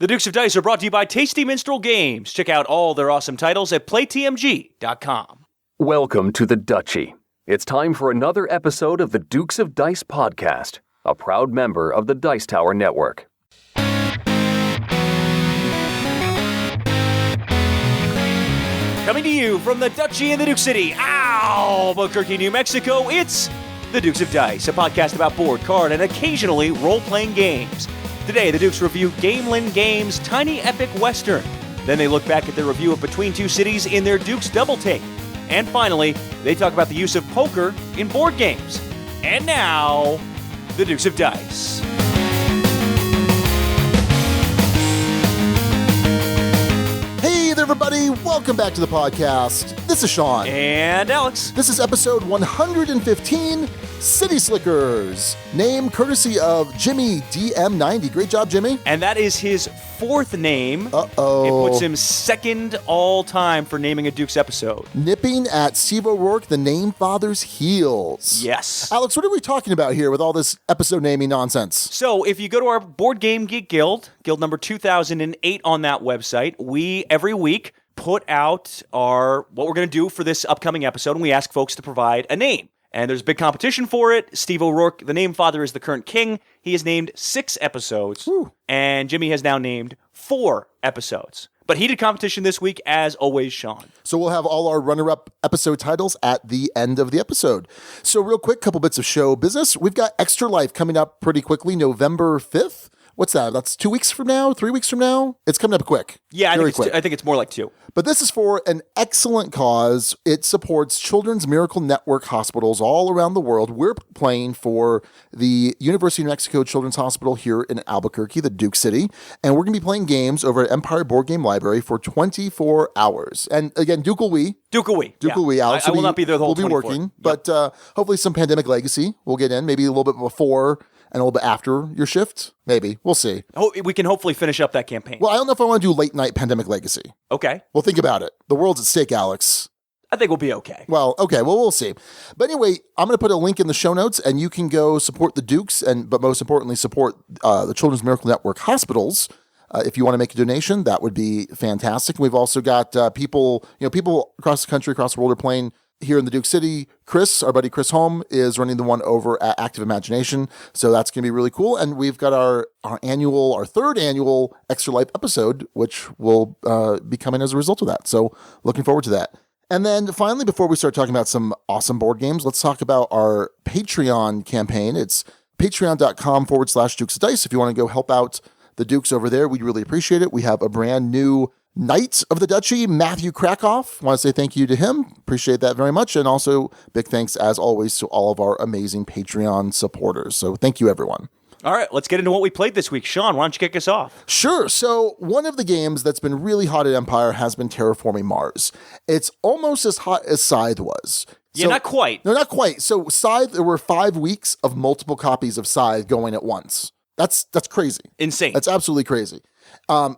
The Dukes of Dice are brought to you by Tasty Minstrel Games. Check out all their awesome titles at playtmg.com. Welcome to the Duchy. It's time for another episode of the Dukes of Dice podcast, a proud member of the Dice Tower Network. Coming to you from the Duchy in the Duke City, Albuquerque, New Mexico, it's the Dukes of Dice, a podcast about board, card, and occasionally role-playing games. Today, the Dukes review Gamelyn Games' Tiny Epic Western. Then they look back at their review of Between Two Cities in their Dukes Double-Take. And finally, they talk about the use of poker in board games. And now, the Dukes of Dice. Hey there, everybody. Welcome back to the podcast. This is Sean. And Alex. This is episode 115, City Slickers. Name courtesy of Jimmy DM90. Great job, Jimmy. And that is his fourth name. Uh-oh. It puts him second all time for naming a Dukes episode. Nipping at Steve O'Rourke, the name father's heels. Yes. Alex, what are we talking about here with all this episode naming nonsense? So if you go to our Board Game Geek Guild number 2008 on that website, we every week put out what we're going to do for this upcoming episode, and we ask folks to provide a name. And there's a big competition for it. Steve O'Rourke, the name father, is the current king. He has named 6 episodes, and Jimmy has now named 4 episodes. But heated competition this week, as always, Sean. So we'll have all our runner-up episode titles at the end of the episode. So real quick, couple bits of show business. We've got Extra Life coming up pretty quickly, November 5th. What's that? That's 2 weeks from now? 3 weeks from now? It's coming up quick. Yeah, I think it's more like 2. But this is for an excellent cause. It supports Children's Miracle Network hospitals all around the world. We're playing for the University of New Mexico Children's Hospital here in Albuquerque, the Duke City. And we're going to be playing games over at Empire Board Game Library for 24 hours. And again, Duke will we. Alex I will not be there the whole 24. We'll be working. Yep. But hopefully some Pandemic Legacy will get in, maybe a little bit before and a little bit after your shift. Maybe. We'll see. We can hopefully finish up that campaign. Well, I don't know if I want to do late night Pandemic Legacy. Okay. Well, think about it. The world's at stake, Alex. I think we'll be okay. Well, okay. Well, we'll see. But anyway, I'm going to put a link in the show notes, and you can go support the Dukes, but most importantly, support the Children's Miracle Network hospitals. If you want to make a donation, that would be fantastic. We've also got people across the country, across the world are playing here in the Duke City. Chris, our buddy Chris Holm, is running the one over at Active Imagination. So that's going to be really cool. And we've got our third annual Extra Life episode, which will be coming as a result of that. So looking forward to that. And then finally, before we start talking about some awesome board games, let's talk about our Patreon campaign. It's patreon.com/Dukes of Dice. If you want to go help out the Dukes over there, we'd really appreciate it. We have a brand new Knight of the Duchy, Matthew Krakoff. Want to say thank you to him. Appreciate that very much. And also big thanks, as always, to all of our amazing Patreon supporters. So thank you, everyone. All right, let's get into what we played this week. Sean, why don't you kick us off? Sure. So one of the games that's been really hot at Empire has been Terraforming Mars. It's almost as hot as Scythe was. Yeah, not quite. No, not quite. So Scythe, there were 5 weeks of multiple copies of Scythe going at once. That's crazy. Insane. That's absolutely crazy.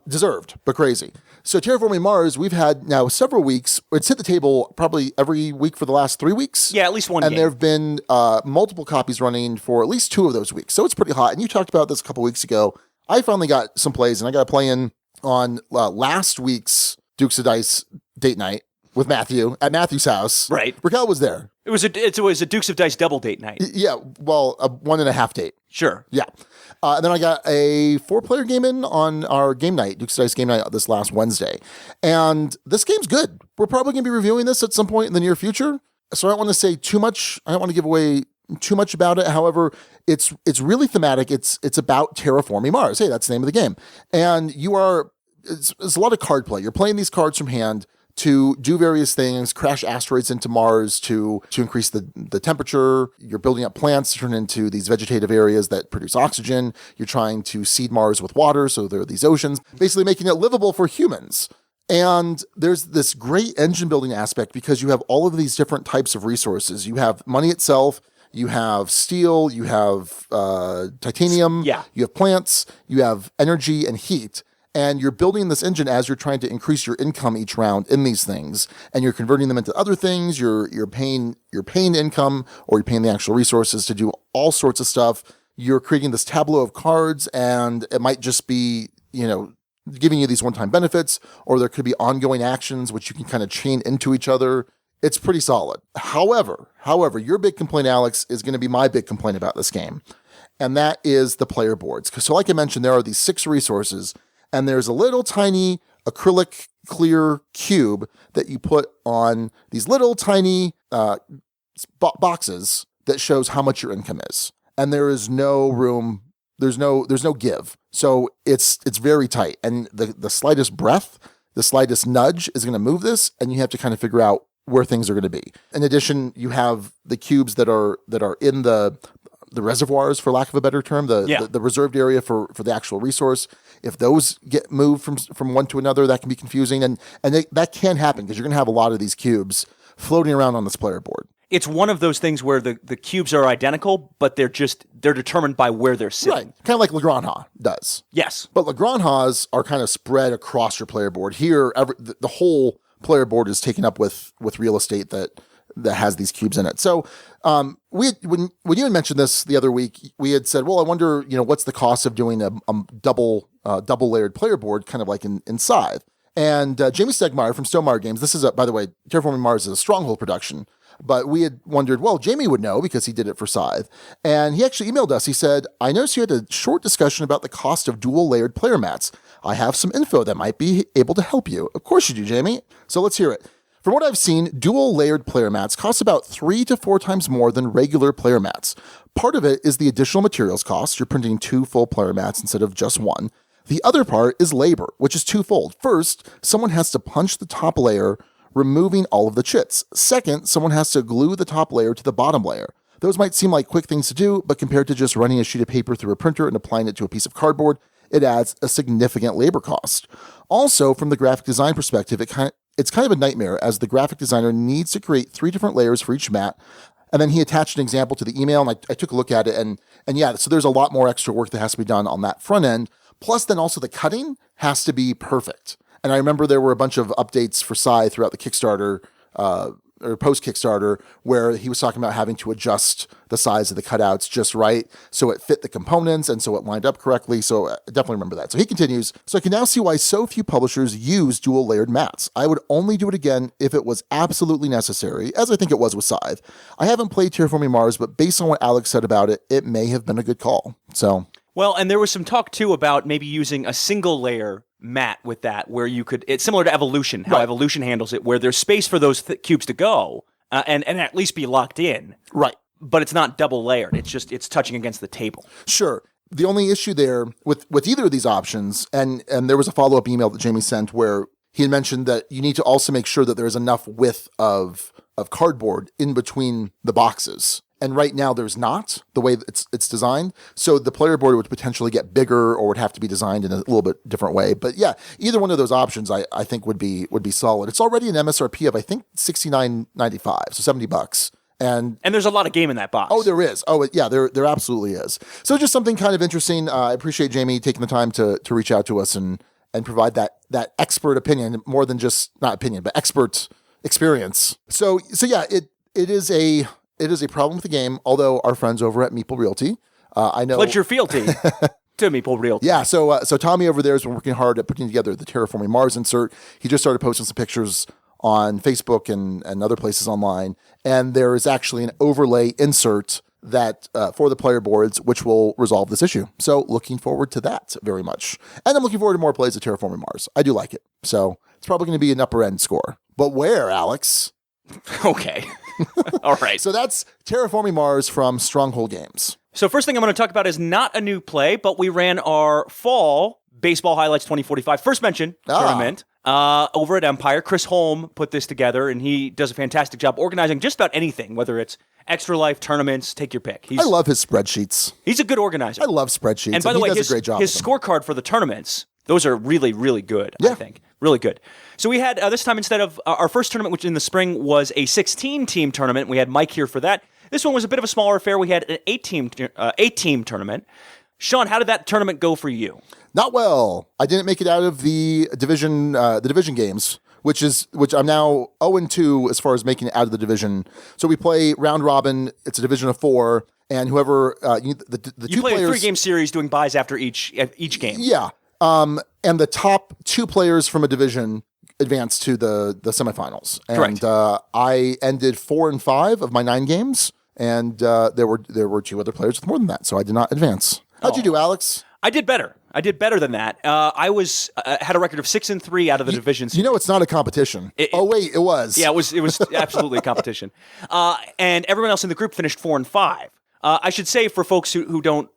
Deserved, but crazy. So Terraforming Mars, we've had now several weeks. It's hit the table probably every week for the last 3 weeks. Yeah, at least one and game. There have been multiple copies running for at least 2 of those weeks. So it's pretty hot. And you talked about this a couple weeks ago. I finally got some plays, and I got to play in on last week's Dukes of Dice date night with Matthew at Matthew's house. Right. Raquel was there. It was a Dukes of Dice double date night. Yeah, well, a 1.5 date. Sure. Yeah. And then I got a 4-player game in on our game night, Dukes of Dice game night, this last Wednesday. And this game's good. We're probably going to be reviewing this at some point in the near future. So I don't want to say too much. I don't want to give away too much about it. However, it's really thematic. It's about terraforming Mars. Hey, that's the name of the game. And it's a lot of card play. You're playing these cards from hand to do various things, crash asteroids into Mars to increase the temperature. You're building up plants to turn into these vegetative areas that produce oxygen. You're trying to seed Mars with water, so there are these oceans, basically making it livable for humans. And there's this great engine building aspect because you have all of these different types of resources. You have money itself, you have steel, you have titanium, you have plants, you have energy and heat. And you're building this engine as you're trying to increase your income each round in these things, and you're converting them into other things. You're paying income, or you're paying the actual resources to do all sorts of stuff. You're creating this tableau of cards, and it might just be giving you these one-time benefits, or there could be ongoing actions which you can kind of chain into each other. It's pretty solid. However, your big complaint, Alex, is going to be my big complaint about this game, and that is the player boards. So like I mentioned, there are these 6 resources, and there's a little tiny acrylic clear cube that you put on these little tiny boxes that shows how much your income is. And there is no room, there's no give. So it's very tight. And the slightest breath, the slightest nudge is going to move this, and you have to kind of figure out where things are going to be. In addition, you have the cubes that are in the reservoirs, for lack of a better term, the reserved area for the actual resource. If those get moved from one to another, that can be confusing. And that can happen because you're going to have a lot of these cubes floating around on this player board. It's one of those things where the cubes are identical, but they're determined by where they're sitting. Right, kind of like Lagrange does. Yes. But Lagranges are kind of spread across your player board. Here, the whole player board is taken up with real estate that has these cubes in it. So when you had mentioned this the other week, we had said, well, I wonder, what's the cost of doing a double layered player board, kind of like in Scythe. And Jamie Stegmaier from Stonemaier Games, this is, by the way, Terraforming Mars is a Stronghold production, but we had wondered, well, Jamie would know because he did it for Scythe. And he actually emailed us. He said, I noticed you had a short discussion about the cost of dual layered player mats. I have some info that might be able to help you. Of course you do, Jamie. So let's hear it. From what I've seen, dual layered player mats cost about 3 to 4 times more than regular player mats. Part of it is the additional materials cost. You're printing 2 full player mats instead of just 1. The other part is labor, which is twofold. First, someone has to punch the top layer, removing all of the chits. Second, someone has to glue the top layer to the bottom layer. Those might seem like quick things to do, but compared to just running a sheet of paper through a printer and applying it to a piece of cardboard, it adds a significant labor cost. Also, from the graphic design perspective, it's kind of a nightmare, as the graphic designer needs to create 3 different layers for each mat. And then he attached an example to the email, and I took a look at it, and yeah, so there's a lot more extra work that has to be done on that front end. Plus, then also the cutting has to be perfect. And I remember there were a bunch of updates for Scythe throughout the Kickstarter, or post-Kickstarter, where he was talking about having to adjust the size of the cutouts just right so it fit the components and so it lined up correctly. So I definitely remember that. So he continues, so I can now see why so few publishers use dual layered mats. I would only do it again if it was absolutely necessary, as I think it was with Scythe. I haven't played Terraforming Mars, but based on what Alex said about it, it may have been a good call. So... Well, and there was some talk, too, about maybe using a single layer mat with that, where you could, it's similar to Evolution, how Evolution handles it, where there's space for those cubes to go and at least be locked in. Right. But it's not double layered. It's touching against the table. Sure. The only issue there with either of these options, and there was a follow-up email that Jamie sent where he had mentioned that you need to also make sure that there's enough width of cardboard in between the boxes. And right now there's not, the way it's designed. So the player board would potentially get bigger or would have to be designed in a little bit different way. But yeah, either one of those options I think would be solid. It's already an MSRP of I think $69.95, so $70. And there's a lot of game in that box. Oh, there is. Oh, yeah, there absolutely is. So just something kind of interesting. I appreciate Jamie taking the time to reach out to us and provide that expert opinion, more than just, not opinion, but expert experience. So yeah, it is a problem with the game, although our friends over at Meeple Realty, I know... Pledge your fealty to Meeple Realty. Yeah, so Tommy over there has been working hard at putting together the Terraforming Mars insert. He just started posting some pictures on Facebook and other places online, and there is actually an overlay insert that for the player boards, which will resolve this issue. So looking forward to that very much. And I'm looking forward to more plays of Terraforming Mars. I do like it. So it's probably going to be an upper end score. But where, Alex? Okay. All right. So that's Terraforming Mars from Stronghold Games. So first thing I'm going to talk about is not a new play, but we ran our fall Baseball Highlights 2045 first mention tournament over at Empire. Chris Holm put this together, and he does a fantastic job organizing just about anything, whether it's Extra Life, tournaments, take your pick. I love his spreadsheets. He's a good organizer. I love spreadsheets. And by the way, he does a great job his scorecard for the tournaments, those are really, really good, I think. Really good. So we had, this time, instead of our first tournament, which in the spring was a 16-team tournament, we had Mike here for that. This one was a bit of a smaller affair. We had an 8-team tournament. Sean, how did that tournament go for you? Not well. I didn't make it out of the division games, which I'm now 0-2 as far as making it out of the division. So we play round robin. It's a division of 4, and whoever the you two play players, a 3-game series doing buys after each game. Yeah. And the top 2 players from a division advanced to the semifinals. And I ended 4-5 of my 9 games, and there were 2 other players with more than that, so I did not advance. How'd you do, Alex? I did better. I did better than that. I had a record of 6-3 out of the divisions. You know, it's not a competition. It was. Yeah, it was absolutely a competition. And everyone else in the group finished 4-5. I should say, for folks who don't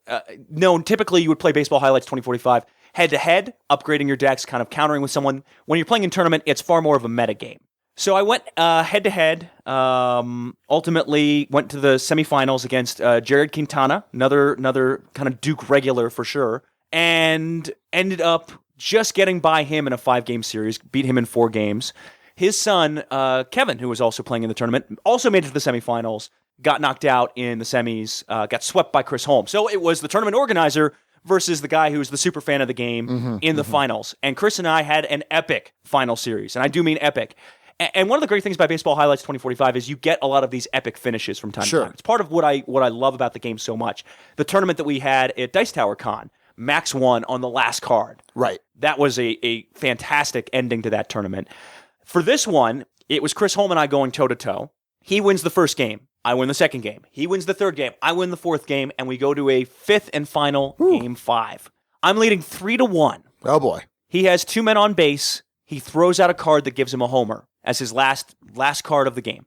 know, typically you would play Baseball Highlights 2045 head-to-head, upgrading your decks, kind of countering with someone. When you're playing in tournament, it's far more of a meta game. So I went head-to-head, ultimately went to the semifinals against Jared Quintana, another kind of Duke regular for sure, and ended up just getting by him in a 5-game series, beat him in 4 games. His son, Kevin, who was also playing in the tournament, also made it to the semifinals, got knocked out in the semis, got swept by Chris Holm. So it was the tournament organizer versus the guy who's the super fan of the game in the finals. And Chris and I had an epic final series, and I do mean epic. And one of the great things about Baseball Highlights 2045 is you get a lot of these epic finishes from time to time. It's part of what I love about the game so much. The tournament that we had at Dice Tower Con, Max won on the last card. Right. That was a fantastic ending to that tournament. For this one, it was Chris Holm and I going toe-to-toe. He wins the first game. I win the second game. He wins the third game. I win the fourth game, and we go to a 5th and final game 5. I'm leading 3-1. Oh, boy. He has 2 men on base. He throws out a card that gives him a homer as his last card of the game.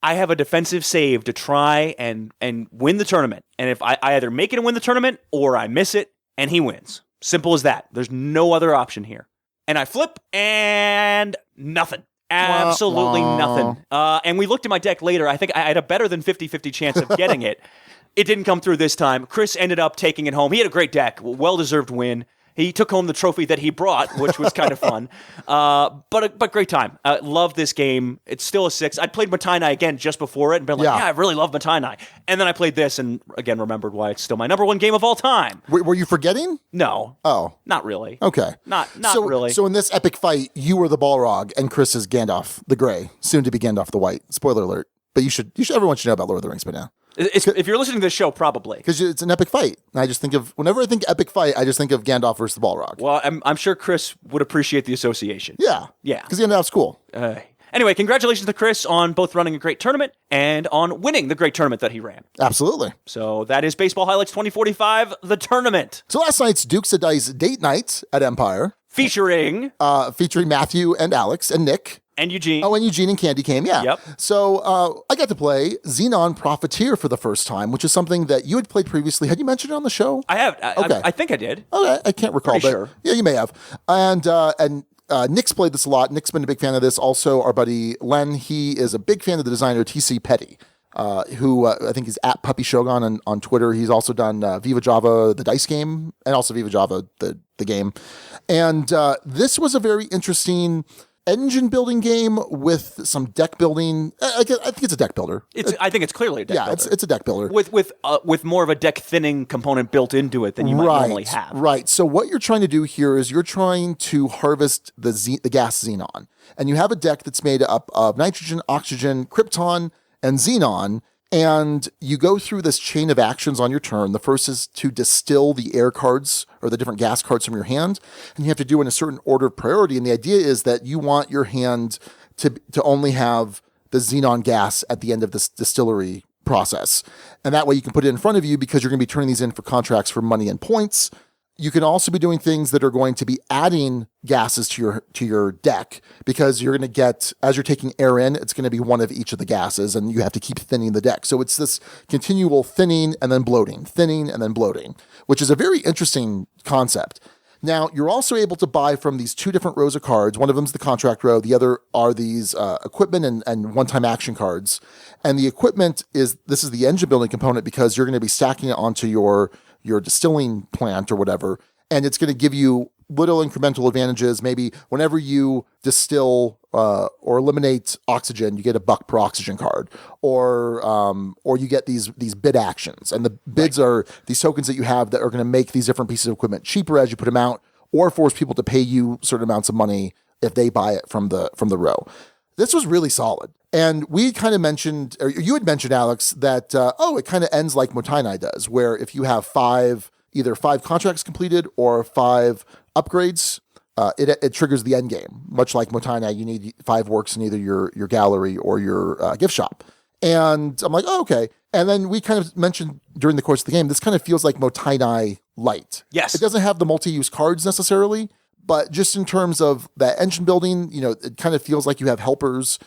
I have a defensive save to try and win the tournament. And if I either make it and win the tournament, or I miss it, and he wins. Simple as that. There's no other option here. And I flip, and nothing. Absolutely nothing. And we looked at my deck later. I think I had a better than 50-50 chance of getting it. It didn't come through this time. Chris ended up taking it home. He had a great deck. Well-deserved win. He took home the trophy that he brought, which was kind of fun. But great time. Love this game. It's still a 6. I'd played Matai again just before it and been like, I really love Matai. And then I played this and, again, remembered why it's still my number 1 game of all time. Were you forgetting? No. Oh. Not really. Okay. Not really. So in this epic fight, you were the Balrog and Chris is Gandalf the Grey, soon to be Gandalf the White. Spoiler alert. But everyone should know about Lord of the Rings by now. If you're listening to this show, probably. Because it's an epic fight. And I just think whenever I think epic fight, I just think of Gandalf versus the Balrog. Well, I'm sure Chris would appreciate the association. Yeah. Because Gandalf's cool. Anyway, congratulations to Chris on both running a great tournament and on winning the great tournament that he ran. Absolutely. So that is Baseball Highlights 2045, the tournament. So last night's Dukes of Dice date night at Empire. Featuring Matthew and Alex and Nick. And Eugene. Oh, and Eugene and Candy came, yeah. Yep. So I got to play Xenon Profiteer for the first time, which is something that you had played previously. Had you mentioned it on the show? I have. Okay. I think I did. Okay, I can't recall. Pretty but sure. Yeah, you may have. And Nick's played this a lot. Nick's been a big fan of this. Also, our buddy Len, he is a big fan of the designer T.C. Petty, who I think is at Puppy Shogun on Twitter. He's also done Viva Java, the dice game, and also Viva Java, the game. And this was a very interesting engine building game with some deck building. I think it's a deck builder. I think it's clearly a deck builder. Yeah, it's a deck builder. With more of a deck thinning component built into it than you might normally have. Right. So what you're trying to do here is you're trying to harvest the gas xenon. And you have a deck that's made up of nitrogen, oxygen, krypton, and xenon. And you go through this chain of actions on your turn. The first is to distill the air cards or the different gas cards from your hand. And you have to do it in a certain order of priority. And the idea is that you want your hand to only have the xenon gas at the end of this distillery process. And that way you can put it in front of you because you're going to be turning these in for contracts for money and points. You can also be doing things that are going to be adding gases to your deck because you're going to get, as you're taking air in, it's going to be one of each of the gases and you have to keep thinning the deck. So it's this continual thinning and then bloating, which is a very interesting concept. Now, you're also able to buy from these 2 different rows of cards. One of them is the contract row. The other are these equipment and one-time action cards. And the equipment this is the engine building component because you're going to be stacking it onto your distilling plant or whatever, and it's going to give you little incremental advantages. Maybe whenever you distill or eliminate oxygen, you get $1 per oxygen card, or you get these bid actions, and the bids are these tokens that you have that are going to make these different pieces of equipment cheaper as you put them out, or force people to pay you certain amounts of money if they buy it from the row. This was really solid. And we kind of mentioned, or you had mentioned, Alex, that, it kind of ends like Motainai does, where if you have either 5 contracts completed or 5 upgrades, it triggers the end game. Much like Motainai, you need 5 works in either your gallery or your gift shop. And I'm like, oh, okay. And then we kind of mentioned during the course of the game, this kind of feels like Motainai Light. Yes. It doesn't have the multi-use cards necessarily, but just in terms of that engine building, it kind of feels like you have helpers.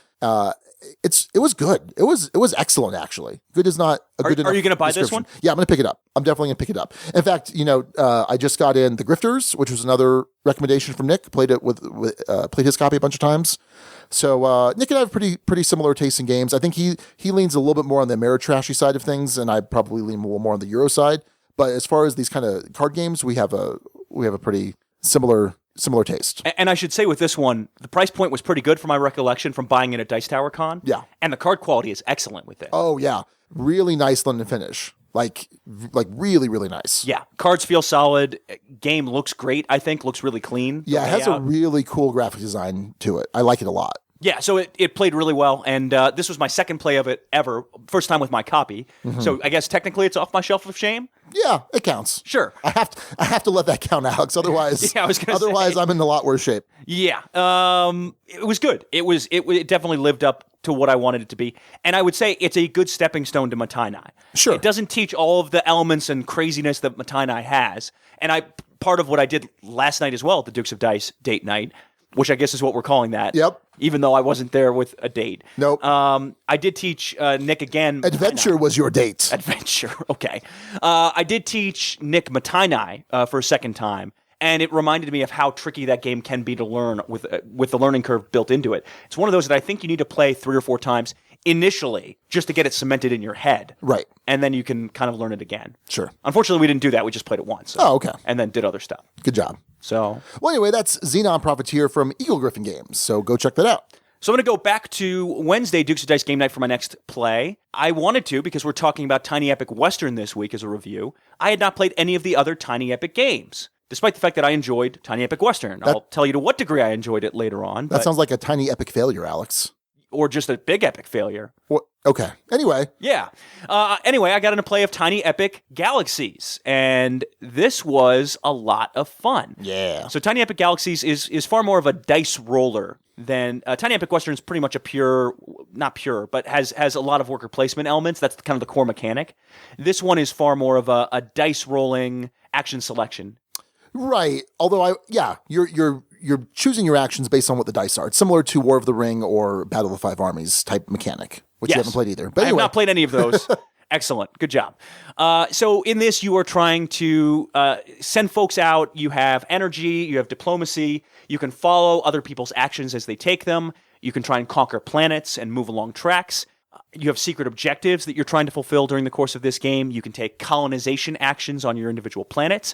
It was good. It was excellent, actually. Good is not a good enough. Are you going to buy this one? Yeah, I'm going to pick it up. I'm definitely going to pick it up. In fact, I just got in The Grifters, which was another recommendation from Nick. Played it played his copy a bunch of times. So Nick and I have pretty similar tastes in games. I think he leans a little bit more on the Ameritrashy side of things, and I probably lean a little more on the Euro side. But as far as these kind of card games, we have a pretty similar taste. And I should say with this one, the price point was pretty good from my recollection from buying it at Dice Tower Con. Yeah. And the card quality is excellent with it. Oh, yeah. Really nice London finish. Like really, really nice. Yeah. Cards feel solid. Game looks great, I think. Looks really clean. Yeah, it has a really cool graphic design to it. I like it a lot. Yeah, so it played really well, and this was my second play of it ever, first time with my copy. Mm-hmm. So I guess technically it's off my shelf of shame. Yeah, it counts. Sure, I have to let that count, Alex. Otherwise, yeah, otherwise I'm in a lot worse shape. Yeah, it was good. It definitely lived up to what I wanted it to be, and I would say it's a good stepping stone to Motainai. Sure, it doesn't teach all of the elements and craziness that Motainai has, and part of what I did last night as well at the Dukes of Dice date night, which I guess is what we're calling that. Yep. Even though I wasn't there with a date. Nope. I did teach Nick again. Adventure was your date. Adventure. Okay. I did teach Nick Motainai for a second time, and it reminded me of how tricky that game can be to learn with the learning curve built into it. It's one of those that I think you need to play 3 or 4 times initially just to get it cemented in your head. Right. And then you can kind of learn it again. Sure. Unfortunately, we didn't do that. We just played it once. Oh, okay. And then did other stuff. Good job. So, well, anyway, that's Xenon Profiteer from Eagle Griffin Games. So go check that out. So I'm going to go back to Wednesday, Dukes of Dice game night for my next play. I wanted to because we're talking about Tiny Epic Western this week as a review. I had not played any of the other Tiny Epic games, despite the fact that I enjoyed Tiny Epic Western. I'll tell you to what degree I enjoyed it later on. That sounds like a tiny epic failure, Alex. Or just a big epic failure. Okay. Anyway. Yeah. Anyway, I got into play of Tiny Epic Galaxies, and this was a lot of fun. Yeah. So Tiny Epic Galaxies is far more of a dice roller than Tiny Epic Western is pretty much not pure, but has a lot of worker placement elements. That's kind of the core mechanic. This one is far more of a dice rolling action selection. Right. Although you're choosing your actions based on what the dice are. It's similar to War of the Ring or Battle of the Five Armies type mechanic, which you haven't played either. But anyway. I have not played any of those. Excellent. Good job. So in this, you are trying to send folks out. You have energy. You have diplomacy. You can follow other people's actions as they take them. You can try and conquer planets and move along tracks. You have secret objectives that you're trying to fulfill during the course of this game. You can take colonization actions on your individual planets.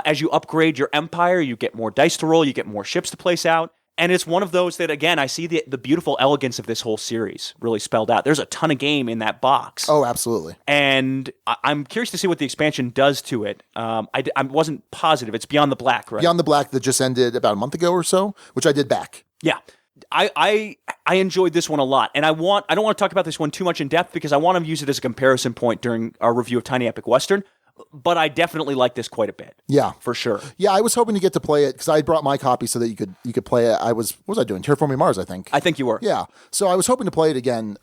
As you upgrade your empire, you get more dice to roll, you get more ships to place out. And it's one of those that, again, I see the beautiful elegance of this whole series really spelled out. There's a ton of game in that box. Oh, absolutely. And I'm curious to see what the expansion does to it. I wasn't positive. It's Beyond the Black, right? Beyond the Black that just ended about a month ago or so, which I did back. Yeah. I enjoyed this one a lot. And I don't want to talk about this one too much in depth because I want to use it as a comparison point during our review of Tiny Epic Western. But I definitely like this quite a bit. Yeah. For sure. Yeah, I was hoping to get to play it because I brought my copy so that you could play it. What was I doing? Terraforming Mars, I think. I think you were. Yeah. So I was hoping to play it again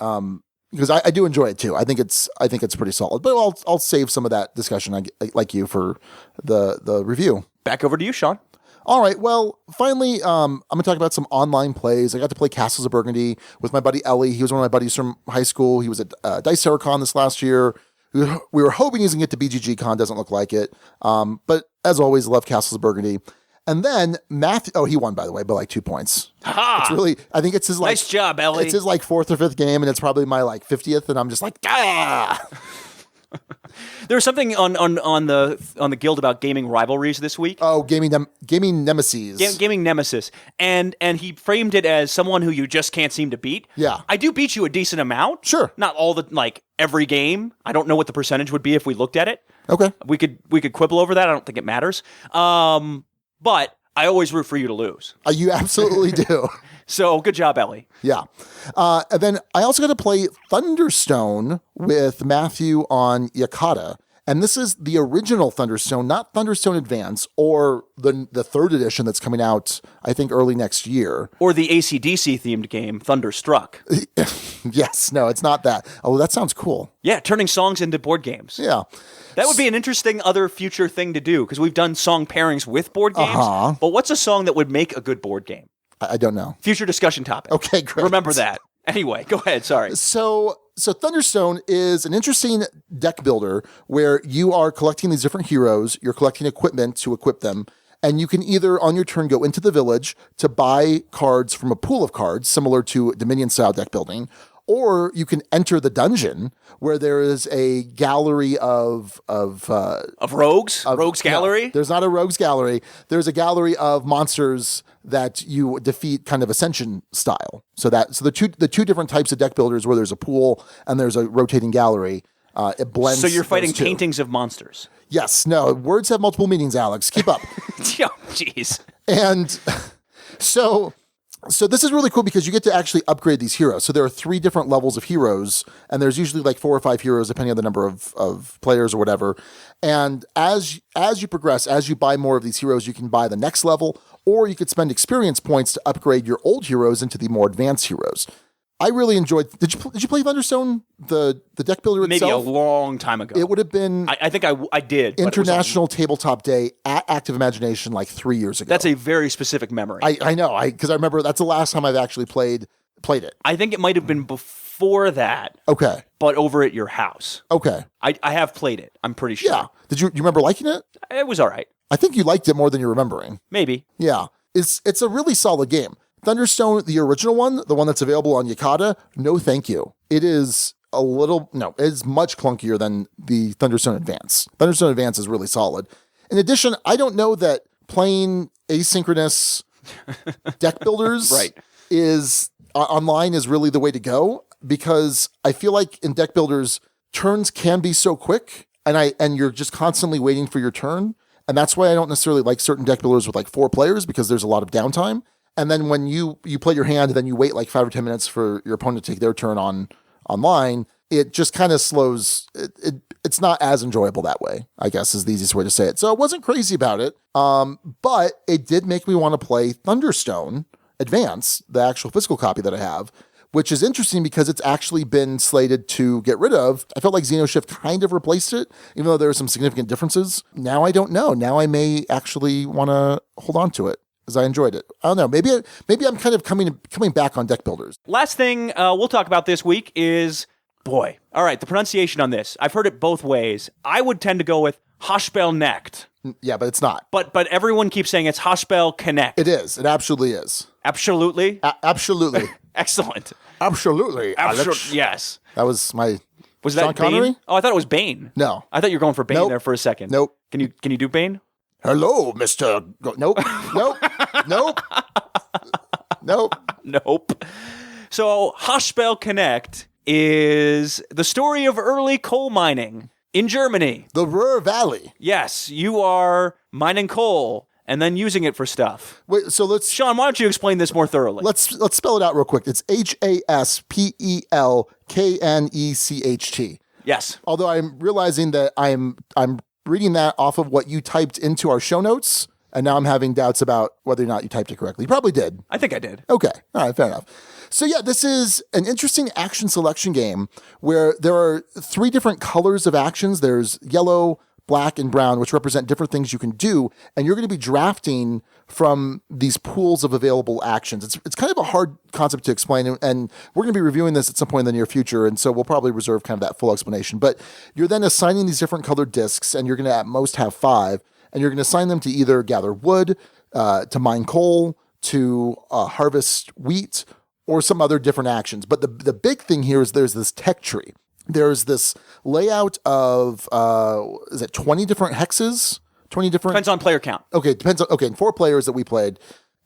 because I do enjoy it too. I think it's pretty solid. But I'll save some of that discussion like you for the review. Back over to you, Sean. All right. Well, finally, I'm going to talk about some online plays. I got to play Castles of Burgundy with my buddy Ellie. He was one of my buddies from high school. He was at Dice Tower Con this last year. We were hoping he's going to get to BGG Con. Doesn't look like it. But as always, love Castles of Burgundy. And then Matthew, he won, by the way, by like 2 points. Ha! It's really, I think it's his like... Nice job, Ellie. It's his like 4th or 5th game, and it's probably my like 50th, and I'm just like, ah! There was something on the guild about gaming rivalries this week. Oh, gaming nemesis. Gaming nemesis. And he framed it as someone who you just can't seem to beat. Yeah. I do beat you a decent amount. Sure. Not all every game. I don't know what the percentage would be if we looked at it. Okay. We could quibble over that. I don't think it matters. But I always root for you to lose. You absolutely do. So good job, Ellie. Yeah. And then I also got to play Thunderstone with Matthew on Yakata. And this is the original Thunderstone, not Thunderstone Advance or the third edition that's coming out, I think, early next year. Or the AC/DC themed game, Thunderstruck. Yes, no, it's not that. Oh, that sounds cool. Yeah, turning songs into board games. Yeah. That would be an interesting other future thing to do, because we've done song pairings with board games. But what's a song that would make a good board game? I don't know. Future discussion topic. Okay, great. Remember that. Anyway, go ahead. Sorry. So Thunderstone is an interesting deck builder where you are collecting these different heroes, you're collecting equipment to equip them, and you can either on your turn go into the village to buy cards from a pool of cards, similar to Dominion-style deck building, or you can enter the dungeon where there is a gallery of rogues? Rogues gallery? No, there's not a rogues gallery. There's a gallery of monsters that you defeat kind of Ascension style. So the two different types of deck builders where there's a pool and there's a rotating gallery, it blends. So you're fighting paintings of monsters. Yes. No, words have multiple meanings, Alex. Keep up. Oh, jeez. And so this is really cool because you get to actually upgrade these heroes. So there are 3 different levels of heroes, and there's usually like 4 or 5 heroes depending on the number of players or whatever. And as you progress, as you buy more of these heroes, you can buy the next level, or you could spend experience points to upgrade your old heroes into the more advanced heroes. I really enjoyed. Did you play Thunderstone, the deck builder itself? Maybe a long time ago. It would have been. I think I did. International Tabletop Day at Active Imagination like 3 years ago. That's a very specific memory. I know. Because I remember that's the last time I've actually played it. I think it might have been before that. Okay. But over at your house. Okay. I have played it. I'm pretty sure. Yeah. Did you remember liking it? It was all right. I think you liked it more than you're remembering. Maybe. Yeah. It's a really solid game. Thunderstone, the original one, the one that's available on Yakata, no thank you. It is it is much clunkier than the Thunderstone Advance. Thunderstone Advance is really solid. In addition, I don't know that playing asynchronous deck builders is online is really the way to go, because I feel like in deck builders, turns can be so quick and you're just constantly waiting for your turn. And that's why I don't necessarily like certain deck builders with like 4 players, because there's a lot of downtime. And then when you play your hand and then you wait like 5 or 10 minutes for your opponent to take their turn online, it just kind of slows. It's not as enjoyable that way, I guess is the easiest way to say it. So I wasn't crazy about it, but it did make me want to play Thunderstone Advance, the actual physical copy that I have, which is interesting because it's actually been slated to get rid of. I felt like Xenoshift kind of replaced it, even though there are some significant differences. Now I don't know. Now I may actually want to hold on to it, because I enjoyed it. I don't know. Maybe I'm kind of coming back on deck builders. Last thing we'll talk about this week is, all right, the pronunciation on this. I've heard it both ways. I would tend to go with Haspelknecht. Yeah, but it's not. But everyone keeps saying it's Haspelknecht. It is. It absolutely is. Absolutely? Absolutely. Excellent. Absolutely. Alex. Yes. That was my... Was Sean that Connery? Bane? Oh, I thought it was Bane. No. I thought you were going for Bane Nope. there for a second. Nope. Can you do Bane? Hello, Mr. Nope. Nope. Nope. Nope. Nope. So Haspelknecht is the story of early coal mining in Germany. The Ruhr Valley. Yes, you are mining coal and then using it for stuff. Wait, so let's... Sean, why don't you explain this more thoroughly? Let's spell it out real quick. It's Haspelknecht. Yes. Although I'm realizing that I'm reading that off of what you typed into our show notes, and now I'm having doubts about whether or not you typed it correctly. You probably did. I think I did. Okay. All right, fair enough. So yeah, this is an interesting action selection game where there are 3 different colors of actions. There's yellow, black, and brown, which represent different things you can do, and you're going to be drafting from these pools of available actions. It's kind of a hard concept to explain, and we're going to be reviewing this at some point in the near future, and so we'll probably reserve kind of that full explanation. But you're then assigning these different colored discs, and you're going to at most have 5, and you're going to assign them to either gather wood, to mine coal, to harvest wheat, or some other different actions. But the big thing here is there's this tech tree. There's this layout of, 20 different hexes? 20 different... Depends on player count. Okay, depends on... Okay, 4 players that we played.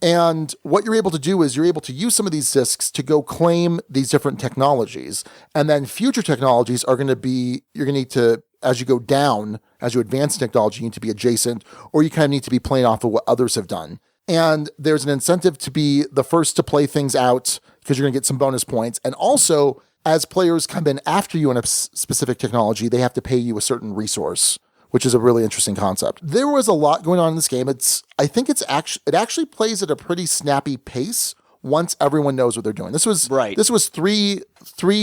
And what you're able to do is you're able to use some of these discs to go claim these different technologies. And then future technologies are going to be... You're going to need to, as you go down, as you advance technology, you need to be adjacent, or you kind of need to be playing off of what others have done. And there's an incentive to be the first to play things out because you're going to get some bonus points. And also, as players come in after you on a specific technology, they have to pay you a certain resource, which is a really interesting concept. There was a lot going on in this game. I think it actually plays at a pretty snappy pace once everyone knows what they're doing. This was three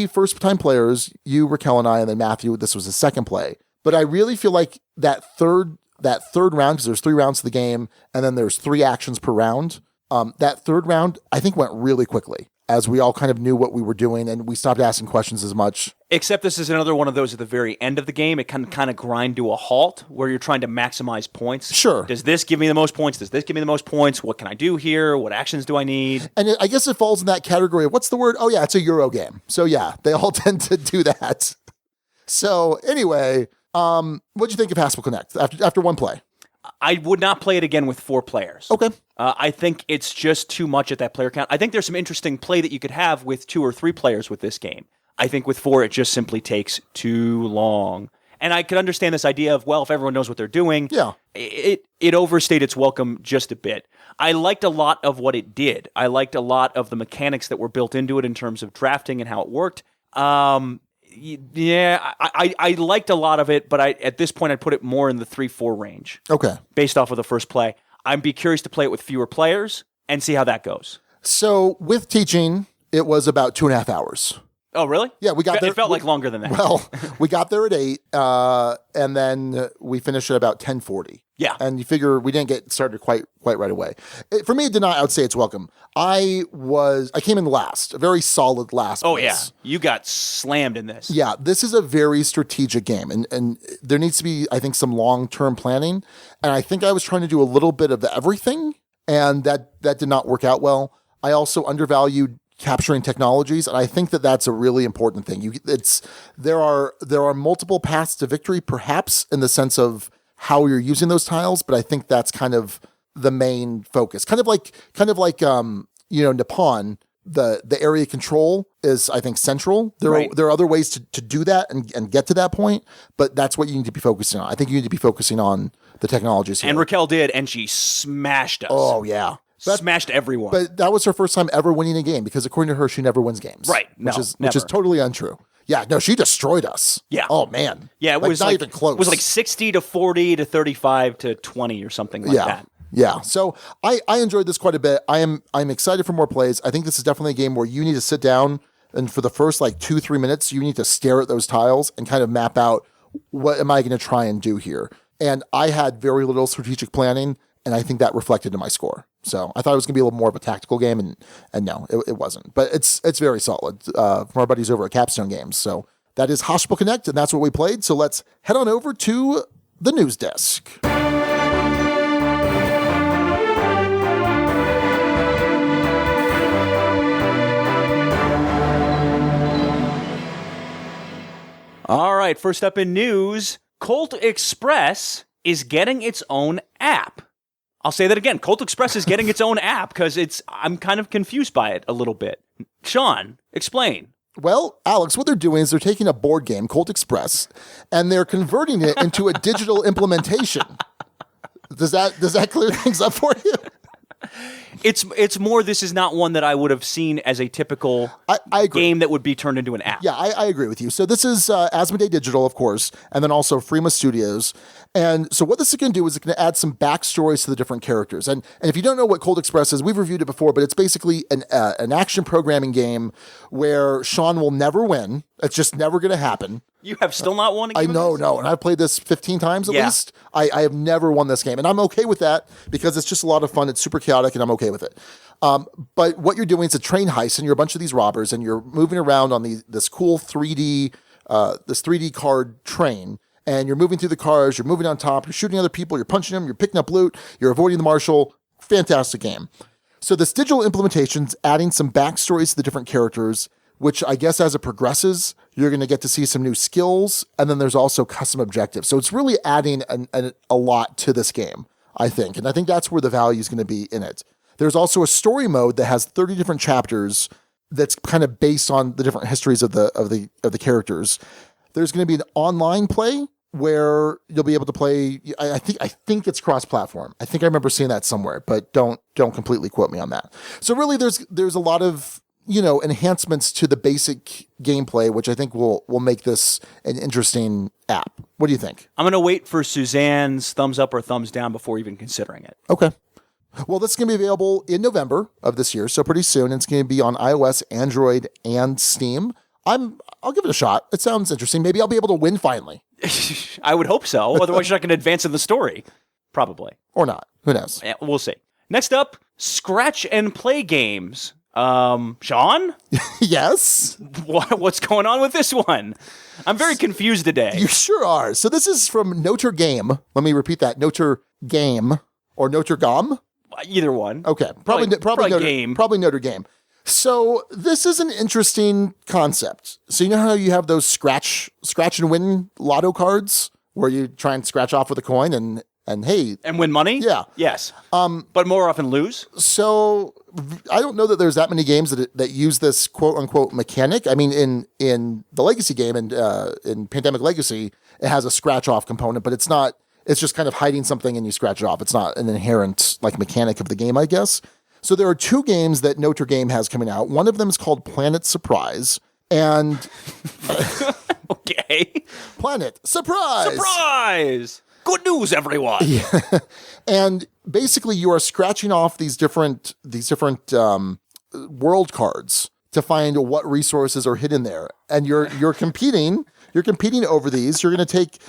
first-time players, you, Raquel, and I, and then Matthew. This was his second play. But I really feel like that third round, because there's 3 rounds to the game, and then there's 3 actions per round. That third round, I think, went really quickly, as we all kind of knew what we were doing, and we stopped asking questions as much. Except this is another one of those at the very end of the game. It can kind of grind to a halt, where you're trying to maximize points. Sure. Does this give me the most points? Does this give me the most points? What can I do here? What actions do I need? And I guess it falls in that category of, what's the word? Oh, yeah, it's a Euro game. So, yeah, they all tend to do that. So, anyway, what'd you think of Haspelknecht after one play? I would not play it again with 4 players. Okay. I think it's just too much at that player count. I think there's some interesting play that you could have with 2 or 3 players with this game. I think with 4, it just simply takes too long. And I could understand this idea of, well, if everyone knows what they're doing, it overstayed its welcome just a bit. I liked a lot of what it did. I liked a lot of the mechanics that were built into it in terms of drafting and how it worked. Yeah, I liked a lot of it, but at this point I'd put it more in the 3-4 range. Okay. Based off of the first play. I'd be curious to play it with fewer players and see how that goes. So with teaching, it was about 2.5 hours. Oh, really? Yeah, we got there. It felt like longer than that. Well, we got there at 8, and then we finished at about 10:40. Yeah. And you figure we didn't get started quite right away. For me, it did not outstay its welcome. I came in last, a very solid last place. Oh, yeah. You got slammed in this. Yeah, this is a very strategic game, and there needs to be, I think, some long-term planning. And I think I was trying to do a little bit of everything, and that did not work out well. I also undervalued capturing technologies, and I think that's a really important thing. There are multiple paths to victory, perhaps in the sense of how you're using those tiles, but I think that's kind of the main focus. Kind of like Nippon, the area control is, I think, central. There are other ways to do that and get to that point, but that's what you need to be focusing on. I think you need to be focusing on the technologies here. And Raquel did, and she smashed us. Oh, yeah. Smashed everyone. But that was her first time ever winning a game, because according to her, she never wins games. Right. Which is totally untrue. Yeah, no, she destroyed us. Yeah. Oh, man. Yeah, it was not even close. It was like 60 to 40 to 35 to 20 or something like that. Yeah. So I enjoyed this quite a bit. I'm excited for more plays. I think this is definitely a game where you need to sit down, and for the first 2-3 minutes, you need to stare at those tiles and kind of map out, what am I going to try and do here? And I had very little strategic planning, and I think that reflected in my score. So I thought it was going to be a little more of a tactical game, and no, it wasn't. But it's very solid from our buddies over at Capstone Games. So that is Haspelknecht, and that's what we played. So let's head on over to the news desk. All right, first up in news, Colt Express is getting its own app. I'll say that again. Colt Express is getting its own app because I'm kind of confused by it a little bit. Sean, explain. Well, Alex, what they're doing is they're taking a board game, Colt Express, and they're converting it into a digital implementation. Does that clear things up for you? It's more, this is not one that I would have seen as a typical game that would be turned into an app. Yeah, I agree with you. So this is Asmodee Digital, of course, and then also Frema Studios. And so what this is going to do is it's going to add some backstories to the different characters. And if you don't know what Colt Express is, we've reviewed it before, but it's basically an action programming game where Sean will never win. It's just never going to happen. You have still not won a game? No. And I've played this 15 times at least. I have never won this game. And I'm okay with that because it's just a lot of fun. It's super chaotic, and I'm okay with it. But what you're doing is a train heist, and you're a bunch of these robbers, and you're moving around on this cool 3D card train. And you're moving through the cars, you're moving on top, you're shooting other people, you're punching them, you're picking up loot, you're avoiding the marshal. Fantastic game. So this digital implementation's adding some backstories to the different characters, which I guess as it progresses, you're going to get to see some new skills, and then there's also custom objectives. So it's really adding a lot to this game, I think. And I think that's where the value is going to be in it. There's also a story mode that has 30 different chapters that's kind of based on the different histories of the characters. There's going to be an online play where you'll be able to play. I think it's cross-platform. I think I remember seeing that somewhere, but don't completely quote me on that. So really, there's a lot of enhancements to the basic gameplay, which I think will make this an interesting app. What do you think? I'm going to wait for Suzanne's thumbs up or thumbs down before even considering it. Okay. Well, this is going to be available in November of this year, so pretty soon. It's going to be on iOS, Android, and Steam. I'll give it a shot. It sounds interesting. Maybe I'll be able to win finally. I would hope so. Otherwise, you're not going to advance in the story. Probably. Or not. Who knows? Yeah, we'll see. Next up, scratch and play games. Sean? Yes? What's going on with this one? I'm very confused today. You sure are. So this is from Notre Game. Let me repeat that. Notre Game or Notre Dame? Either one. Okay. Probably Notre Game. So this is an interesting concept. So you know how you have those scratch and win lotto cards where you try and scratch off with a coin and hey. And win money? Yeah. Yes. But more often lose? So I don't know that there's that many games that use this quote unquote mechanic. I mean, in the Legacy game and in Pandemic Legacy, it has a scratch off component, but it's not, it's just kind of hiding something and you scratch it off. It's not an inherent like mechanic of the game, I guess. So there are two games that Notre Game has coming out. One of them is called Planet Surprise. And okay. Planet Surprise. Surprise. Good news, everyone. Yeah. And basically you are scratching off these different world cards to find what resources are hidden there. And you're competing over these. You're going to take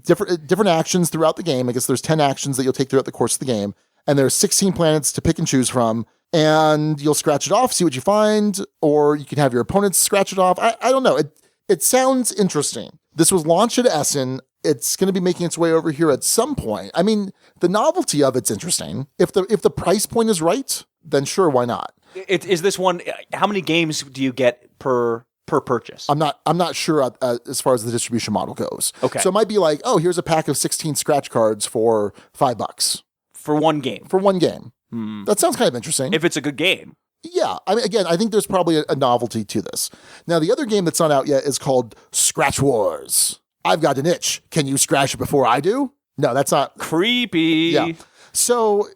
different actions throughout the game. I guess there's 10 actions that you'll take throughout the course of the game. And there's 16 planets to pick and choose from. And you'll scratch it off, see what you find, or you can have your opponents scratch it off. I don't know. It sounds interesting. This was launched at Essen. It's going to be making its way over here at some point. I mean, the novelty of it's interesting. If the price point is right, then sure, why not? Is this one? How many games do you get per purchase? I'm not sure as far as the distribution model goes. Okay. So it might be like, oh, here's a pack of 16 scratch cards for $5 for one game. That sounds kind of interesting. If it's a good game. Yeah. I mean, again, I think there's probably a novelty to this. Now, the other game that's not out yet is called Scratch Wars. I've got an itch. Can you scratch it before I do? No, that's not. Creepy. Yeah. So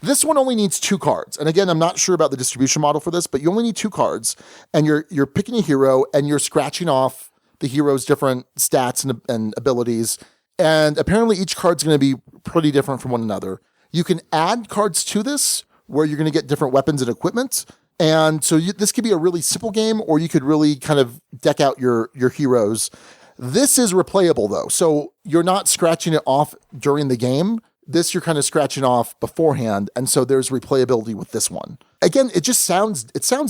this one only needs 2 cards. And again, I'm not sure about the distribution model for this, but you only need 2 cards. And you're picking a hero and you're scratching off the hero's different stats and abilities. And apparently each card's going to be pretty different from one another. You can add cards to this where you're going to get different weapons and equipment. And so this could be a really simple game, or you could really kind of deck out your heroes. This is replayable though. So you're not scratching it off during the game. This you're kind of scratching off beforehand. And so there's replayability with this one. Again, it sounds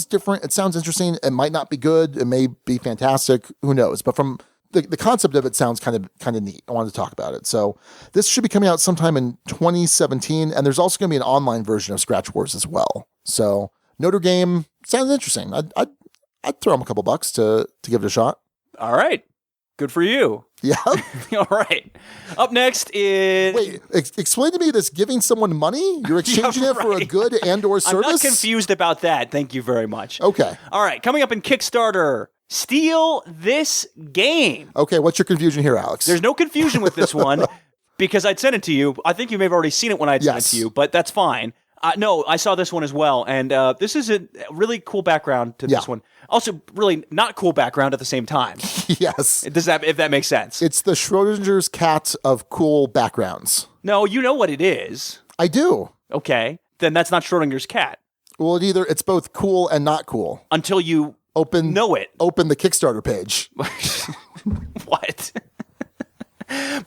different. It sounds interesting. It might not be good. It may be fantastic. Who knows? But from the concept of it sounds kind of neat. I wanted to talk about it. So this should be coming out sometime in 2017. And there's also going to be an online version of Scratch Wars as well. So Notre Game sounds interesting. I'd throw them a couple bucks to give it a shot. All right. Good for you. Yeah. All right. Up next is... Wait, explain to me this giving someone money? You're exchanging it for a good and or service? I'm not confused about that. Thank you very much. Okay. All right. Coming up in Kickstarter, Steal This Game. Okay. What's your confusion here, Alex? There's no confusion with this one because I'd sent it to you. I think you may have already seen it when I'd sent it to you, but that's fine. No, I saw this one as well, and this is a really cool background to this one. Also, really not cool background at the same time. Yes. If that makes sense. It's the Schrodinger's cat of cool backgrounds. No, you know what it is. I do. Okay, then that's not Schrodinger's cat. Well, it's both cool and not cool. Until you know it. Open the Kickstarter page. What?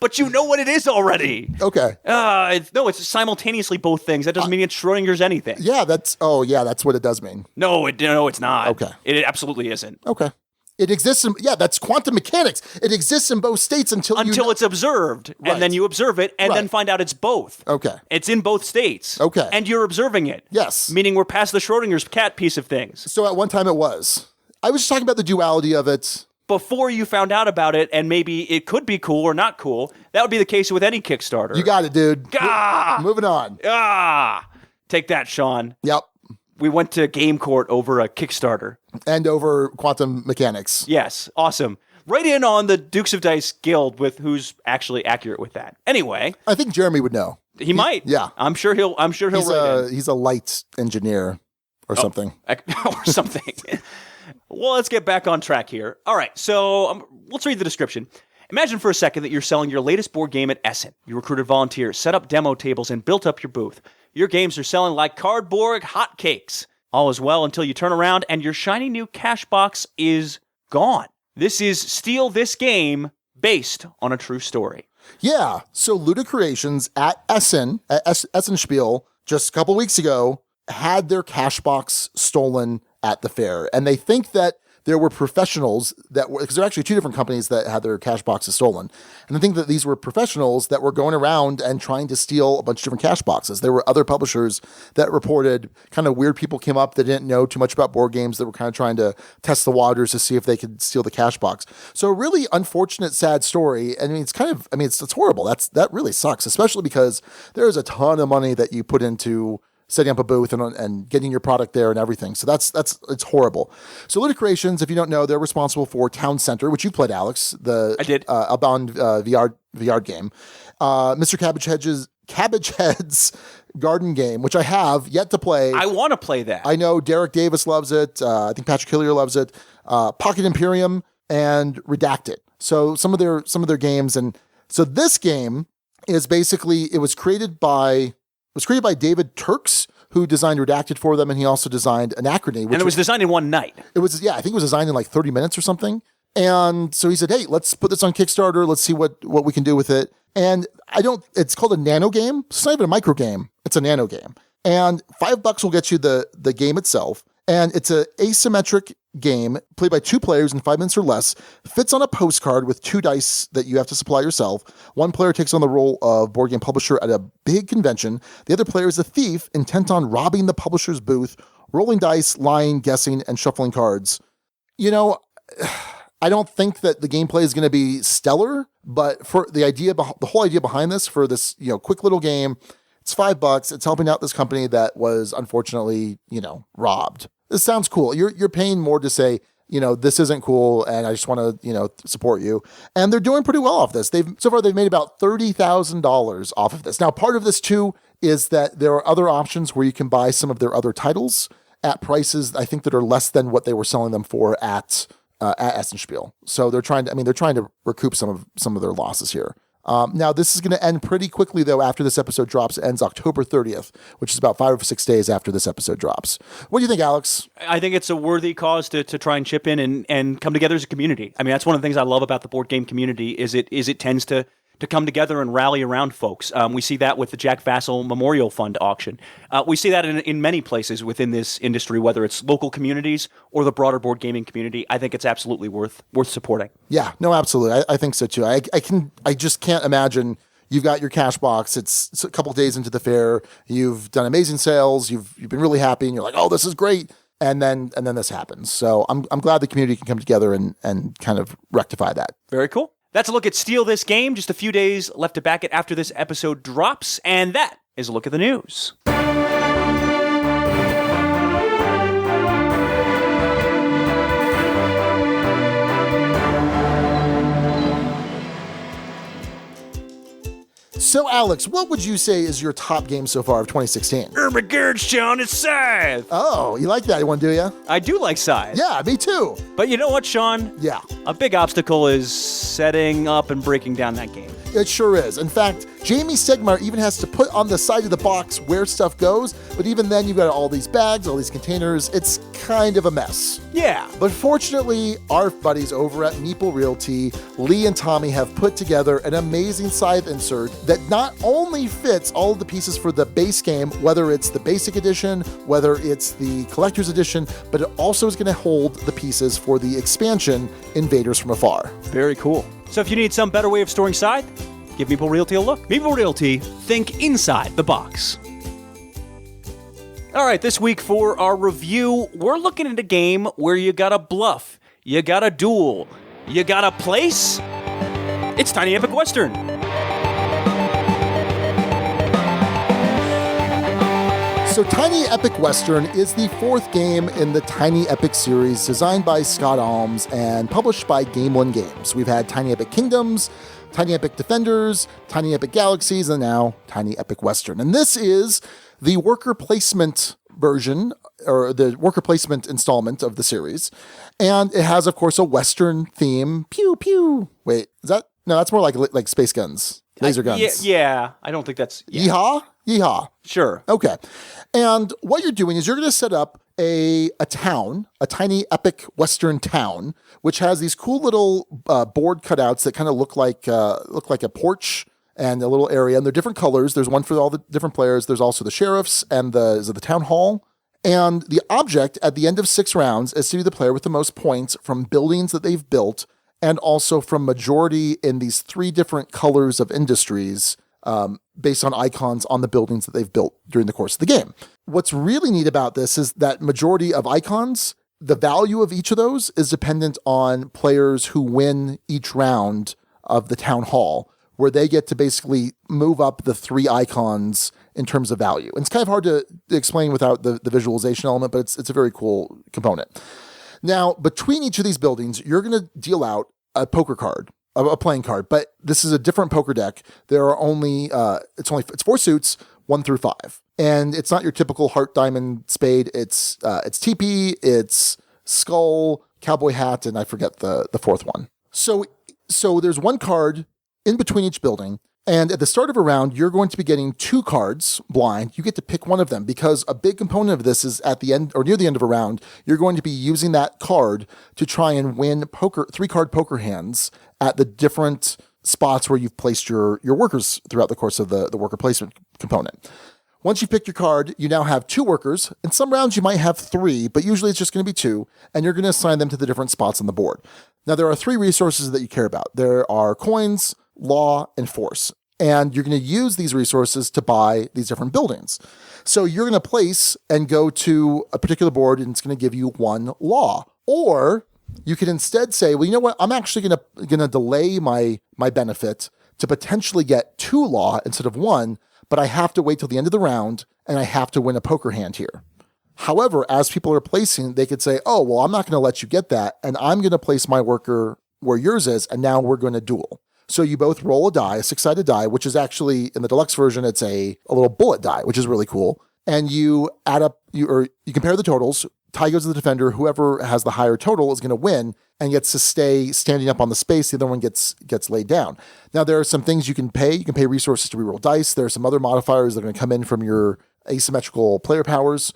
But you know what it is already. Okay. It's simultaneously both things. That doesn't mean it's Schrodinger's anything. Yeah, that's what it does mean. No, it's not. Okay. It absolutely isn't. Okay. It exists that's quantum mechanics. It exists in both states until it's observed, and then you observe it, and then find out it's both. Okay. It's in both states. Okay. And you're observing it. Yes. Meaning we're past the Schrodinger's cat piece of things. So at one time it was. I was just talking about the duality of it. Before you found out about it, and maybe it could be cool or not cool. That would be the case with any Kickstarter. You got it, dude. Moving on. Take that, Sean. Yep. We went to Game Court over a Kickstarter. And over quantum mechanics. Yes. Awesome. Right in on the Dukes of Dice Guild with who's actually accurate with that. Anyway. I think Jeremy would know. He might. Yeah. I'm sure he'll write in. He's a light engineer or something. Or something. Well, let's get back on track here. All right, so let's read the description. Imagine for a second that you're selling your latest board game at Essen. You recruited volunteers, set up demo tables, and built up your booth. Your games are selling like cardboard hotcakes. All is well until you turn around and your shiny new cash box is gone. This is Steal This Game based on a true story. Yeah, so Ludicreations at Essen Spiel, just a couple weeks ago, had their cash box stolen at the fair. And they think that there were professionals that were, because there are actually two different companies that had their cash boxes stolen. And I think that these were professionals that were going around and trying to steal a bunch of different cash boxes. There were other publishers that reported kind of weird people came up that didn't know too much about board games that were kind of trying to test the waters to see if they could steal the cash box. So a really unfortunate, sad story. I mean, it's horrible. That really sucks, especially because there's a ton of money that you put into setting up a booth and getting your product there and everything. So it's horrible. So Ludicreations, if you don't know, they're responsible for Town Center, which you played, Alex. I did. Outbound VR game. Mr. Cabbage Head's garden game, which I have yet to play. I want to play that. I know Derek Davis loves it. I think Patrick Hillier loves it. Pocket Imperium and Redacted. So some of their games. And so this game is basically, it was created by David Turks, who designed Redacted for them, and he also designed Anachrony. And it was designed in one night. I think it was designed in like 30 minutes or something. And so he said, hey, let's put this on Kickstarter. Let's see what we can do with it. And it's called a nano game. It's not even a micro game. It's a nano game. And $5 will get you the game itself. And it's an asymmetric game played by two players in 5 minutes or less, fits on a postcard with 2 dice that you have to supply yourself. One player takes on the role of board game publisher at a big convention. The other player is a thief intent on robbing the publisher's booth, rolling dice, lying, guessing, and shuffling cards. You know, I don't think that the gameplay is going to be stellar, but for the whole idea behind this, for this, quick little game, it's $5. It's helping out this company that was unfortunately, robbed. This sounds cool. You're paying more to say, this isn't cool, and I just want to, support you. And they're doing pretty well off this. So far they've made about $30,000 off of this. Now, part of this too is that there are other options where you can buy some of their other titles at prices I think that are less than what they were selling them for at Essen Spiel. So they're trying to recoup some of their losses here. Now, this is going to end pretty quickly, though, after this episode drops. It ends October 30th, which is about 5 or 6 days after this episode drops. What do you think, Alex? I think it's a worthy cause to try and chip in and come together as a community. I mean, that's one of the things I love about the board game community is it tends to come together and rally around folks. We see that with the Jack Vassell Memorial Fund auction. We see that in many places within this industry, whether it's local communities or the broader board gaming community. I think it's absolutely worth supporting. Yeah, no, absolutely. I think so too. I just can't imagine. You've got your cash box. It's a couple of days into the fair. You've done amazing sales. You've been really happy, and you're like, oh, this is great. And then this happens. So I'm glad the community can come together and kind of rectify that. Very cool. That's a look at Steal This Game. Just a few days left to back it after this episode drops. And that is a look at the news. So, Alex, what would you say is your top game so far of 2016? Urban Garage, Sean, it's Scythe. Oh, you like that one, do you? I do like Scythe. Yeah, me too. But you know what, Sean? Yeah. A big obstacle is setting up and breaking down that game. It sure is. In fact, Jamie Stegmaier even has to put on the side of the box where stuff goes, but even then you've got all these bags, all these containers. It's kind of a mess. Yeah. But fortunately, our buddies over at Meeple Realty, Lee and Tommy, have put together an amazing scythe insert that not only fits all of the pieces for the base game, whether it's the basic edition, whether it's the collector's edition, but it also is going to hold the pieces for the expansion Invaders from Afar. Very cool. So if you need some better way of storing Scythe, give Meeple Realty a look. Meeple Realty, think inside the box. All right, this week for our review, we're looking at a game where you gotta bluff, you gotta duel, you gotta place. It's Tiny Epic Western. So Tiny Epic Western is the 4th game in the Tiny Epic series, designed by Scott Almes and published by Gamelyn Games. We've had Tiny Epic Kingdoms, Tiny Epic Defenders, Tiny Epic Galaxies, and now Tiny Epic Western. And this is the worker placement version, or the worker placement installment of the series. And it has, of course, a Western theme. Pew, pew. Wait, is that? No, that's more like space guns, laser guns. Yeah, I don't think that's... Yeah. Yeehaw? Yeehaw. Sure. Okay. And what you're doing is you're going to set up a town, a tiny epic Western town, which has these cool little board cutouts that kind of look like a porch and a little area, and they're different colors. There's one for all the different players. There's also the sheriffs and the town hall. And the object at the end of 6 rounds is to be the player with the most points from buildings that they've built, and also from majority in these 3 different colors of industries, based on icons on the buildings that they've built during the course of the game. What's really neat about this is that majority of icons, the value of each of those is dependent on players who win each round of the town hall, where they get to basically move up the 3 icons in terms of value. And it's kind of hard to explain without the visualization element, but it's a very cool component. Now, between each of these buildings, you're going to deal out a poker card, a playing card, but this is a different poker deck. There are only, it's 4 suits, 1 through 5. And it's not your typical heart, diamond, spade. It's teepee, it's skull, cowboy hat, and I forget the 4th one. So there's 1 card in between each building. And at the start of a round, you're going to be getting 2 cards blind. You get to pick one of them, because a big component of this is at the end or near the end of a round, you're going to be using that card to try and win 3-card poker hands at the different spots where you've placed your workers throughout the course of the worker placement component. Once you pick your card, you now have 2 workers. In some rounds, you might have 3, but usually it's just going to be 2, and you're going to assign them to the different spots on the board. Now, there are 3 resources that you care about. There are coins, law, and force. And you're going to use these resources to buy these different buildings. So you're going to place and go to a particular board, and it's going to give you 1 law. Or you can instead say, well, you know what? I'm actually going to delay my benefit to potentially get 2 law instead of 1, but I have to wait till the end of the round, and I have to win a poker hand here. However, as people are placing, they could say, oh, well, I'm not going to let you get that, and I'm going to place my worker where yours is, and now we're going to duel. So you both roll a die, a 6-sided die, which is actually, in the deluxe version, it's a little bullet die, which is really cool. And you add up, you compare the totals. Tie goes to the defender. Whoever has the higher total is going to win and gets to stay standing up on the space. The other one gets laid down. Now, there are some things you can pay. You can pay resources to reroll dice. There are some other modifiers that are going to come in from your asymmetrical player powers.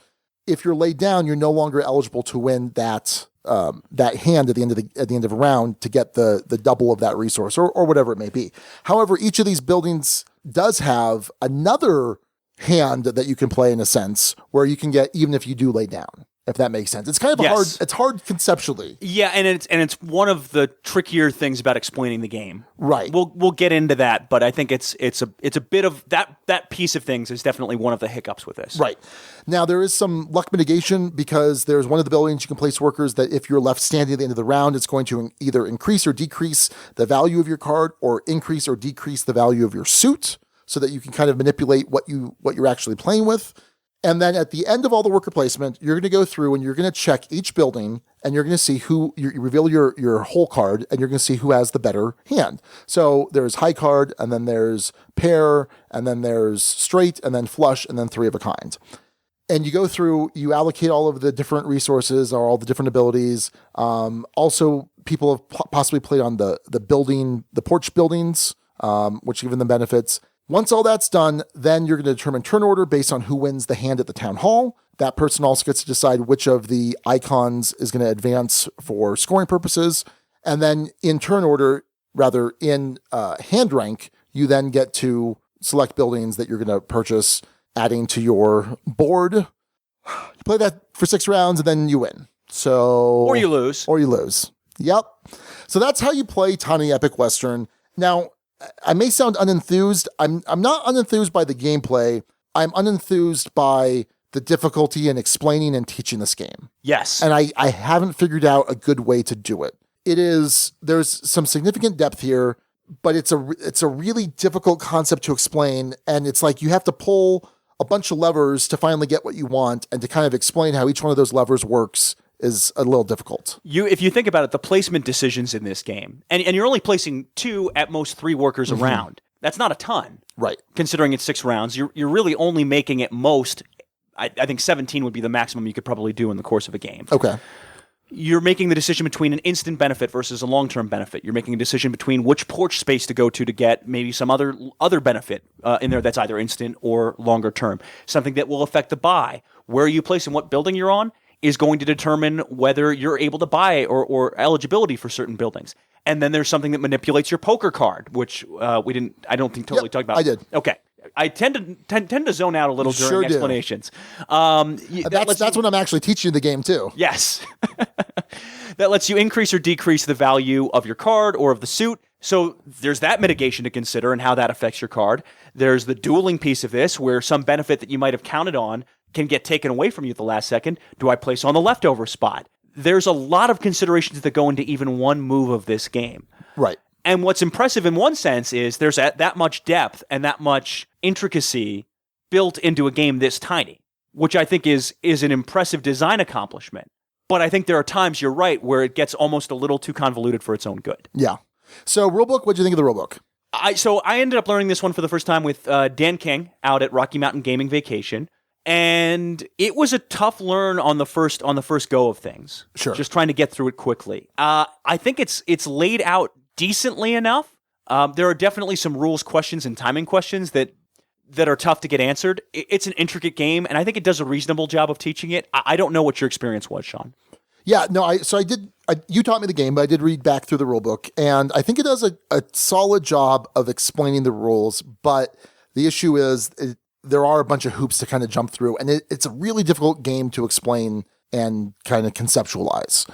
If you're laid down, you're no longer eligible to win that hand at the end of a round to get the double of that resource or whatever it may be. However, each of these buildings does have another hand that you can play, in a sense, where you can get even if you do lay down, if that makes sense. It's kind of it's hard conceptually. Yeah, and it's one of the trickier things about explaining the game. Right. We'll get into that, but I think it's a bit of that piece of things is definitely one of the hiccups with this. Right. Now, there is some luck mitigation, because there's one of the buildings you can place workers that if you're left standing at the end of the round, it's going to either increase or decrease the value of your card, or increase or decrease the value of your suit, so that you can kind of manipulate what you're actually playing with. And then at the end of all the worker placement, you're going to go through and you're going to check each building, and you're going to see who you reveal your whole card, and you're going to see who has the better hand. So there's high card, and then there's pair, and then there's straight, and then flush, and then 3 of a kind. And you go through, you allocate all of the different resources or all the different abilities. Also, people have possibly played on the porch buildings, which give them benefits. Once all that's done, then you're going to determine turn order based on who wins the hand at the town hall. That person also gets to decide which of the icons is going to advance for scoring purposes. And then in turn order, rather in hand rank, you then get to select buildings that you're going to purchase, adding to your board. You play that for 6 rounds, and then you win. Or you lose. Yep. So that's how you play Tiny Epic Western. Now, I may sound unenthused. I'm not unenthused by the gameplay. I'm unenthused by the difficulty in explaining and teaching this game. Yes. And I haven't figured out a good way to do it. There's some significant depth here, but it's a really difficult concept to explain. And it's like you have to pull a bunch of levers to finally get what you want, and to kind of explain how each one of those levers works is a little difficult. If you think about it, the placement decisions in this game, and you're only placing 2, at most 3 workers around. That's not a ton. Right. Considering it's 6 rounds, you're really only making at most I think 17 would be the maximum you could probably do in the course of a game. Okay. You're making the decision between an instant benefit versus a long-term benefit. You're making a decision between which porch space to go to get maybe some other benefit in there that's either instant or longer term. Something that will affect the buy. Where you place and what building you're on is going to determine whether you're able to buy or eligibility for certain buildings. And then there's something that manipulates your poker card, which I don't think totally talked about. I did. Okay. I tend to zone out a little during explanations. That's when I'm actually teaching the game too. Yes. That lets you increase or decrease the value of your card or of the suit. So there's that mitigation to consider and how that affects your card. There's the dueling piece of this, where some benefit that you might have counted on can get taken away from you at the last second. Do I place on the leftover spot? There's a lot of considerations that go into even one move of this game. Right. And what's impressive in one sense is there's that much depth and that much intricacy built into a game this tiny, which I think is an impressive design accomplishment. But I think there are times, you're right, where it gets almost a little too convoluted for its own good. Yeah. So rulebook, what do you think of the rulebook? I ended up learning this one for the first time with Dan King out at Rocky Mountain Gaming Vacation. And it was a tough learn on the first go of things. Sure. Just trying to get through it quickly. I think it's laid out decently enough. There are definitely some rules questions and timing questions that are tough to get answered. It's an intricate game, and I think it does a reasonable job of teaching it. I don't know what your experience was, Sean. Yeah, no, I did. You taught me the game, but I did read back through the rule book, and I think it does a solid job of explaining the rules. But the issue is there are a bunch of hoops to kind of jump through, and it's a really difficult game to explain and kind of conceptualize.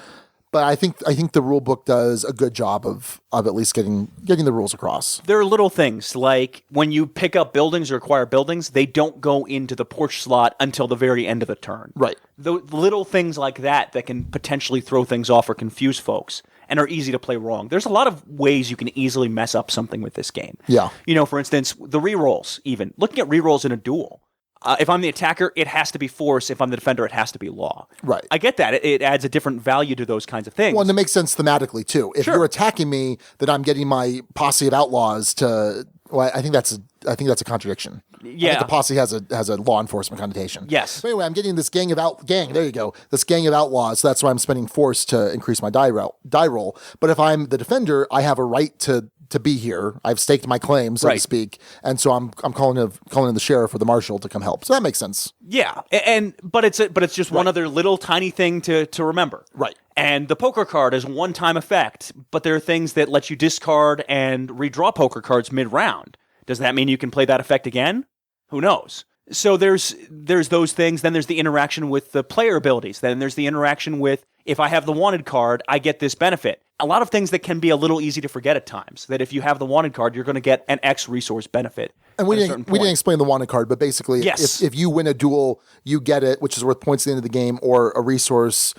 But I think the rule book does a good job of at least getting the rules across. There are little things like when you pick up buildings or acquire buildings, they don't go into the porch slot until the very end of the turn. Right. The little things like that can potentially throw things off or confuse folks and are easy to play wrong. There's a lot of ways you can easily mess up something with this game. Yeah. For instance, the rerolls even. Looking at rerolls in a duel. If I'm the attacker, it has to be force. If I'm the defender, it has to be law. Right. I get that. It adds a different value to those kinds of things. Well, and it makes sense thematically, too. If you're attacking me, then I'm getting my posse of outlaws to... Well, I think that's a contradiction. Yeah. I think the posse has a law enforcement connotation. Yes. But anyway, I'm getting this gang, there you go. This gang of outlaws, so that's why I'm spending force to increase my die roll. But if I'm the defender, I have a right to be here. I've staked my claim, so to speak, and so I'm calling in the sheriff or the marshal to come help. So that makes sense. Yeah, but it's just one other little tiny thing to remember. Right. And the poker card is a one-time effect, but there are things that let you discard and redraw poker cards mid-round. Does that mean you can play that effect again? Who knows? So there's those things. Then there's the interaction with the player abilities. Then there's the interaction with, if I have the wanted card, I get this benefit. A lot of things that can be a little easy to forget at times. That if you have the wanted card, you're going to get an X resource benefit. And we didn't explain the wanted card, but basically, if you win a duel, you get it, which is worth points at the end of the game, or a resource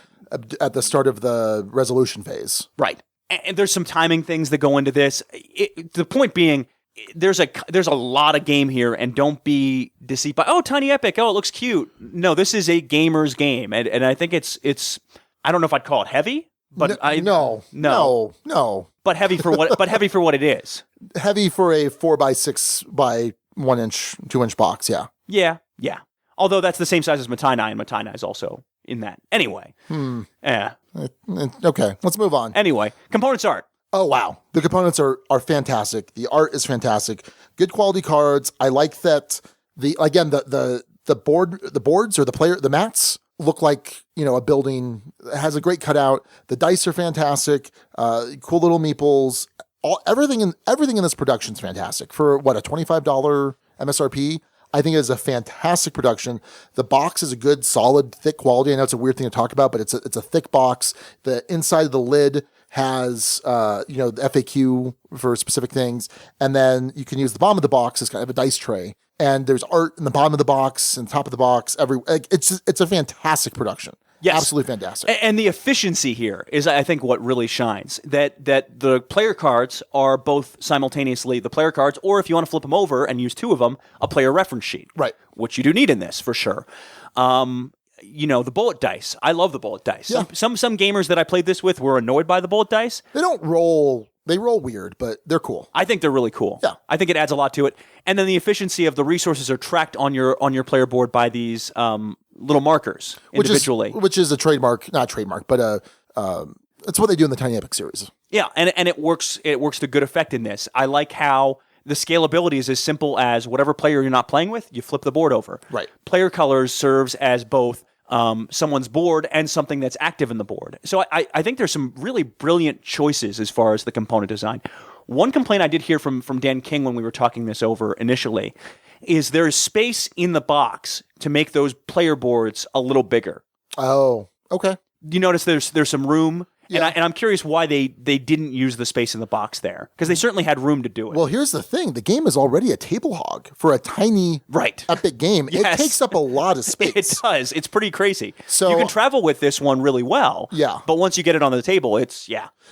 at the start of the resolution phase. Right. And there's some timing things that go into this. The point being, there's a lot of game here, and don't be deceived by, tiny epic, it looks cute. No, this is a gamer's game, and I think it's I don't know if I'd call it heavy, but no. But heavy for what it is. Heavy for a 4x6 by 1 inch, 2 inch box. Yeah. Yeah. Although that's the same size as Matai, and Matai is also in that. Anyway. Yeah. Okay, let's move on. Anyway, components art. Oh, wow. The components are fantastic. The art is fantastic. Good quality cards. I like that the boards or the mats look like, a building. It has a great cutout. The dice are fantastic. Cool little meeples. Everything in this production is fantastic. For what, a $25 MSRP? I think it is a fantastic production. The box is a good, solid, thick quality. I know it's a weird thing to talk about, but it's a thick box. The inside of the lid has the FAQ for specific things, and then you can use the bottom of the box as kind of a dice tray. And there's art in the bottom of the box and top of the box. It's a fantastic production. Yes. Absolutely fantastic. And the efficiency here is, I think, what really shines. That the player cards are both simultaneously the player cards, or if you want to flip them over and use two of them, a player reference sheet. Right. Which you do need in this, for sure. The bullet dice. I love the bullet dice. Yeah. Some gamers that I played this with were annoyed by the bullet dice. They don't roll They roll weird, but they're cool. I think they're really cool. Yeah. I think it adds a lot to it. And then the efficiency of the resources are tracked on your player board by these little markers individually. Which is a trademark, not trademark, but it's what they do in the Tiny Epic series. Yeah, and it works to good effect in this. I like how the scalability is as simple as whatever player you're not playing with, you flip the board over. Right. Player colors serves as both someone's board and something that's active in the board. So I think there's some really brilliant choices as far as the component design. One complaint I did hear from Dan King when we were talking this over initially is there's space in the box to make those player boards a little bigger. Oh, okay. You notice there's some room. Yeah. And I'm curious why they didn't use the space in the box there, because they certainly had room to do it. Well, here's the thing. The game is already a table hog for a tiny epic game. Yes. It takes up a lot of space. It does. It's pretty crazy. So you can travel with this one really well. Yeah. But once you get it on the table,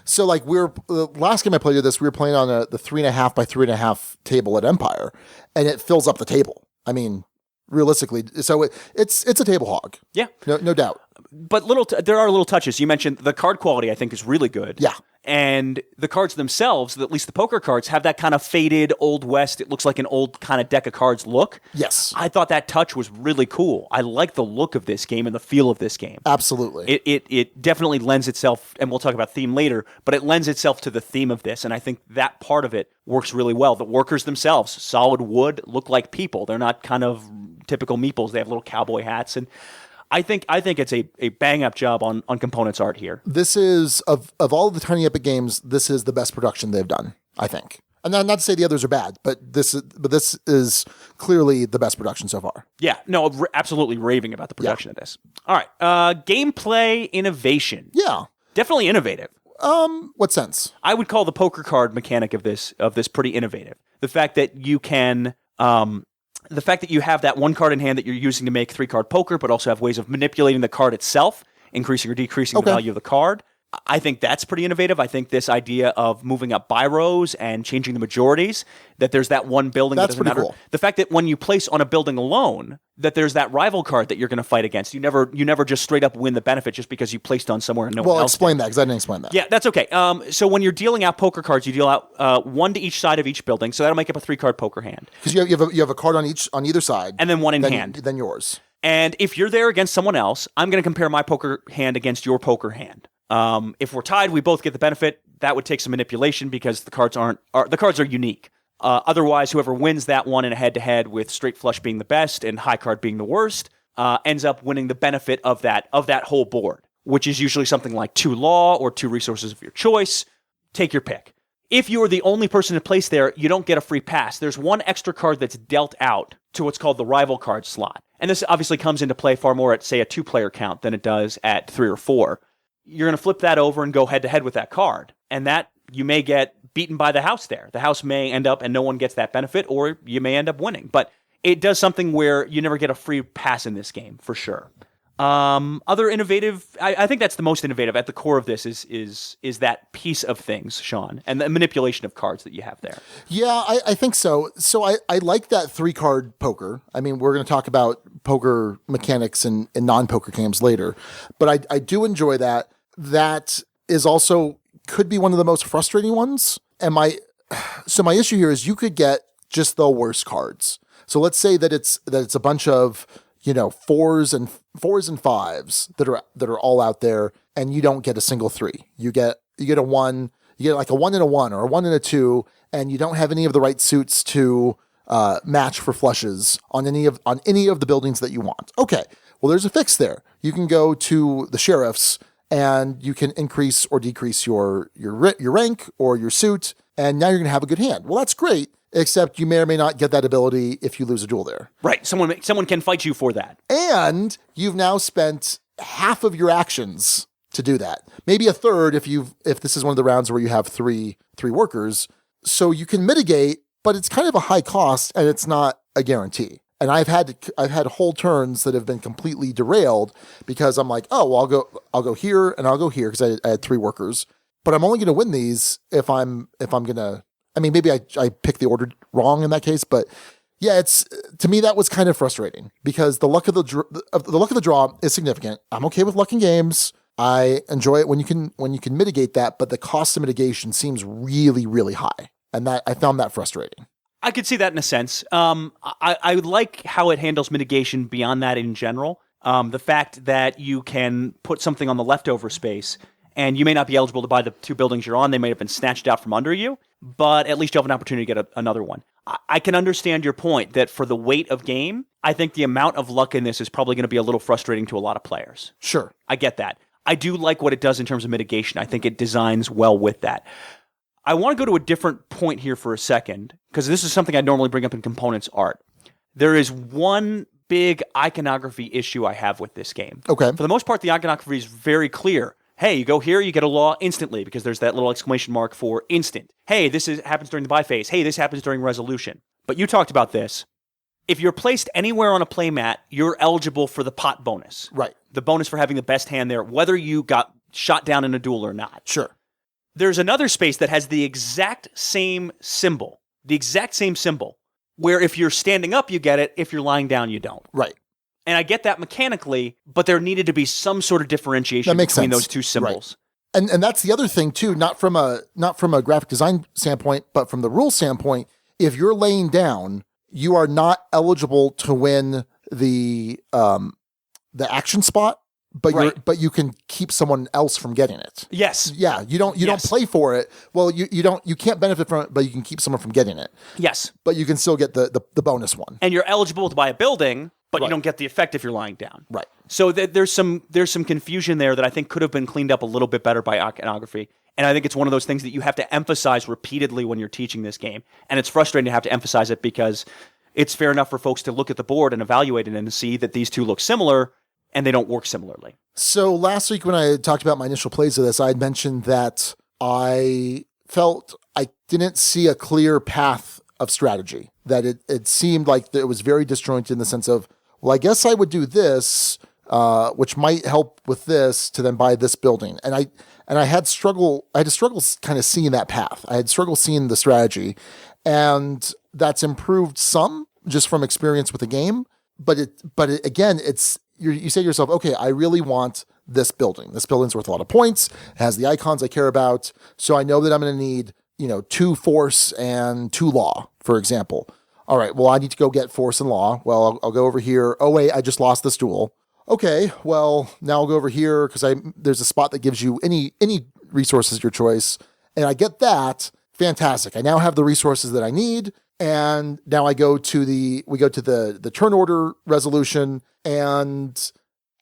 So like the last game I played of this, we were playing on the 3.5 by 3.5 table at Empire, and it fills up the table. I mean, realistically, so it's a table hog. Yeah. No doubt. But there are little touches. You mentioned the card quality, I think, is really good. Yeah. And the cards themselves, at least the poker cards, have that kind of faded Old West, it looks like an old kind of deck of cards look. Yes. I thought that touch was really cool. I like the look of this game and the feel of this game. Absolutely. It definitely lends itself, and we'll talk about theme later, but it lends itself to the theme of this, and I think that part of it works really well. The workers themselves, solid wood, look like people. They're not kind of typical meeples. They have little cowboy hats, and I think it's a bang-up job on components art here. This is, of all the Tiny Epic games, this is the best production they've done, I think. And not to say the others are bad, but this is clearly the best production so far. Yeah, no, absolutely raving about the production of this. All right, gameplay innovation. Yeah. Definitely innovative. What sense? I would call the poker card mechanic of this pretty innovative. The fact that you can... the fact that you have that one card in hand that you're using to make 3-card poker, but also have ways of manipulating the card itself, increasing or decreasing the value of the card. I think that's pretty innovative. I think this idea of moving up by rows and changing the majorities, that there's that one building that doesn't matter. Cool. The fact that when you place on a building alone, that there's that rival card that you're going to fight against. You never just straight up win the benefit just because you placed on somewhere and no one else. Well, explain that, because I didn't explain that. Yeah, that's okay. So when you're dealing out poker cards, you deal out one to each side of each building, so that'll make up a 3-card poker hand. Because you have a card on either side, and then one in hand, then yours. And if you're there against someone else, I'm going to compare my poker hand against your poker hand. If we're tied, we both get the benefit. That would take some manipulation because the cards are unique. Otherwise, whoever wins that one in a head-to-head with straight flush being the best and high card being the worst, ends up winning the benefit of that whole board, which is usually something like 2 law or 2 resources of your choice. Take your pick. If you are the only person to place there, you don't get a free pass. There's one extra card that's dealt out to what's called the rival card slot. And this obviously comes into play far more at, say, a 2-player count than it does at 3 or 4. You're going to flip that over and go head-to-head with that card. And that, you may get beaten by the house there. The house may end up and no one gets that benefit, or you may end up winning. But it does something where you never get a free pass in this game, for sure. Other innovative, I think that's the most innovative. At the core of this is that piece of things, Sean, and the manipulation of cards that you have there. Yeah, I think so. So I like that 3-card poker. I mean, we're going to talk about poker mechanics in non-poker games later, but I do enjoy that. That is also could be one of the most frustrating ones. And my issue here is you could get just the worst cards. So let's say that it's a bunch of 4s and 5s that are all out there, and you don't get a single 3. You get a 1, you get like a 1 and a 1 or a 1 and a 2, and you don't have any of the right suits to match for flushes on any of the buildings that you want. Okay, well there's a fix there. You can go to the sheriffs and you can increase or decrease your rank or your suit, and now you're going to have a good hand. Well, that's great. Except you may or may not get that ability if you lose a duel there. Right. Someone can fight you for that. And you've now spent half of your actions to do that. Maybe a third if this is one of the rounds where you have three workers. So you can mitigate, but it's kind of a high cost and it's not a guarantee. And I've had whole turns that have been completely derailed because I'm like, oh, well, I'll go here and I'll go here because I had 3 workers. But I'm only going to win these if I'm going to. I mean, maybe I picked the order wrong in that case, but yeah, to me that was kind of frustrating because the luck of the draw is significant. I'm okay with luck in games. I enjoy it when you can mitigate that, but the cost of mitigation seems really, really high. And that I found that frustrating. I could see that in a sense. I like how it handles mitigation beyond that in general. The fact that you can put something on the leftover space and you may not be eligible to buy the 2 buildings you're on. They may have been snatched out from under you, but at least you have an opportunity to get another one. I can understand your point that for the weight of game, I think the amount of luck in this is probably going to be a little frustrating to a lot of players. Sure. I get that. I do like what it does in terms of mitigation. I think it designs well with that. I want to go to a different point here for a second, because this is something I normally bring up in components art. There is one big iconography issue I have with this game. Okay. For the most part, the iconography is very clear. Hey, you go here, you get a law instantly, because there's that little exclamation mark for instant. Hey, happens during the buy phase. Hey, this happens during resolution. But you talked about this. If you're placed anywhere on a playmat, you're eligible for the pot bonus. Right. The bonus for having the best hand there, whether you got shot down in a duel or not. Sure. There's another space that has the exact same symbol. Where if you're standing up, you get it. If you're lying down, you don't. Right. And I get that mechanically, but there needed to be some sort of differentiation between those two symbols. Right. And that's the other thing too, not from a graphic design standpoint, but from the rule standpoint. If you're laying down, you are not eligible to win the action spot, but you can keep someone else from getting it. Yes. Yeah. You don't play for it. Well, you can't benefit from it, but you can keep someone from getting it. Yes. But you can still get the bonus one. And you're eligible to buy a building, but you don't get the effect if you're lying down. Right. So there's some confusion there that I think could have been cleaned up a little bit better by iconography. And I think it's one of those things that you have to emphasize repeatedly when you're teaching this game. And it's frustrating to have to emphasize it because it's fair enough for folks to look at the board and evaluate it and see that these two look similar and they don't work similarly. So last week when I talked about my initial plays of this, I had mentioned that I felt I didn't see a clear path of strategy, that it seemed like it was very disjointed in the sense of, well, I guess I would do this, which might help with this to then buy this building. And I had to struggle kind of seeing that path. I had struggled seeing the strategy, and that's improved some just from experience with the game. But again, you say to yourself, okay, I really want this building. This building's worth a lot of points. It has the icons I care about. So I know that I'm going to need, 2 force and 2 law, for example. All right, well, I need to go get force and law. Well, I'll go over here. Oh, wait, I just lost this duel. Okay, well, now I'll go over here because there's a spot that gives you any resources your choice. And I get that. Fantastic. I now have the resources that I need. And now we go to the turn order resolution, and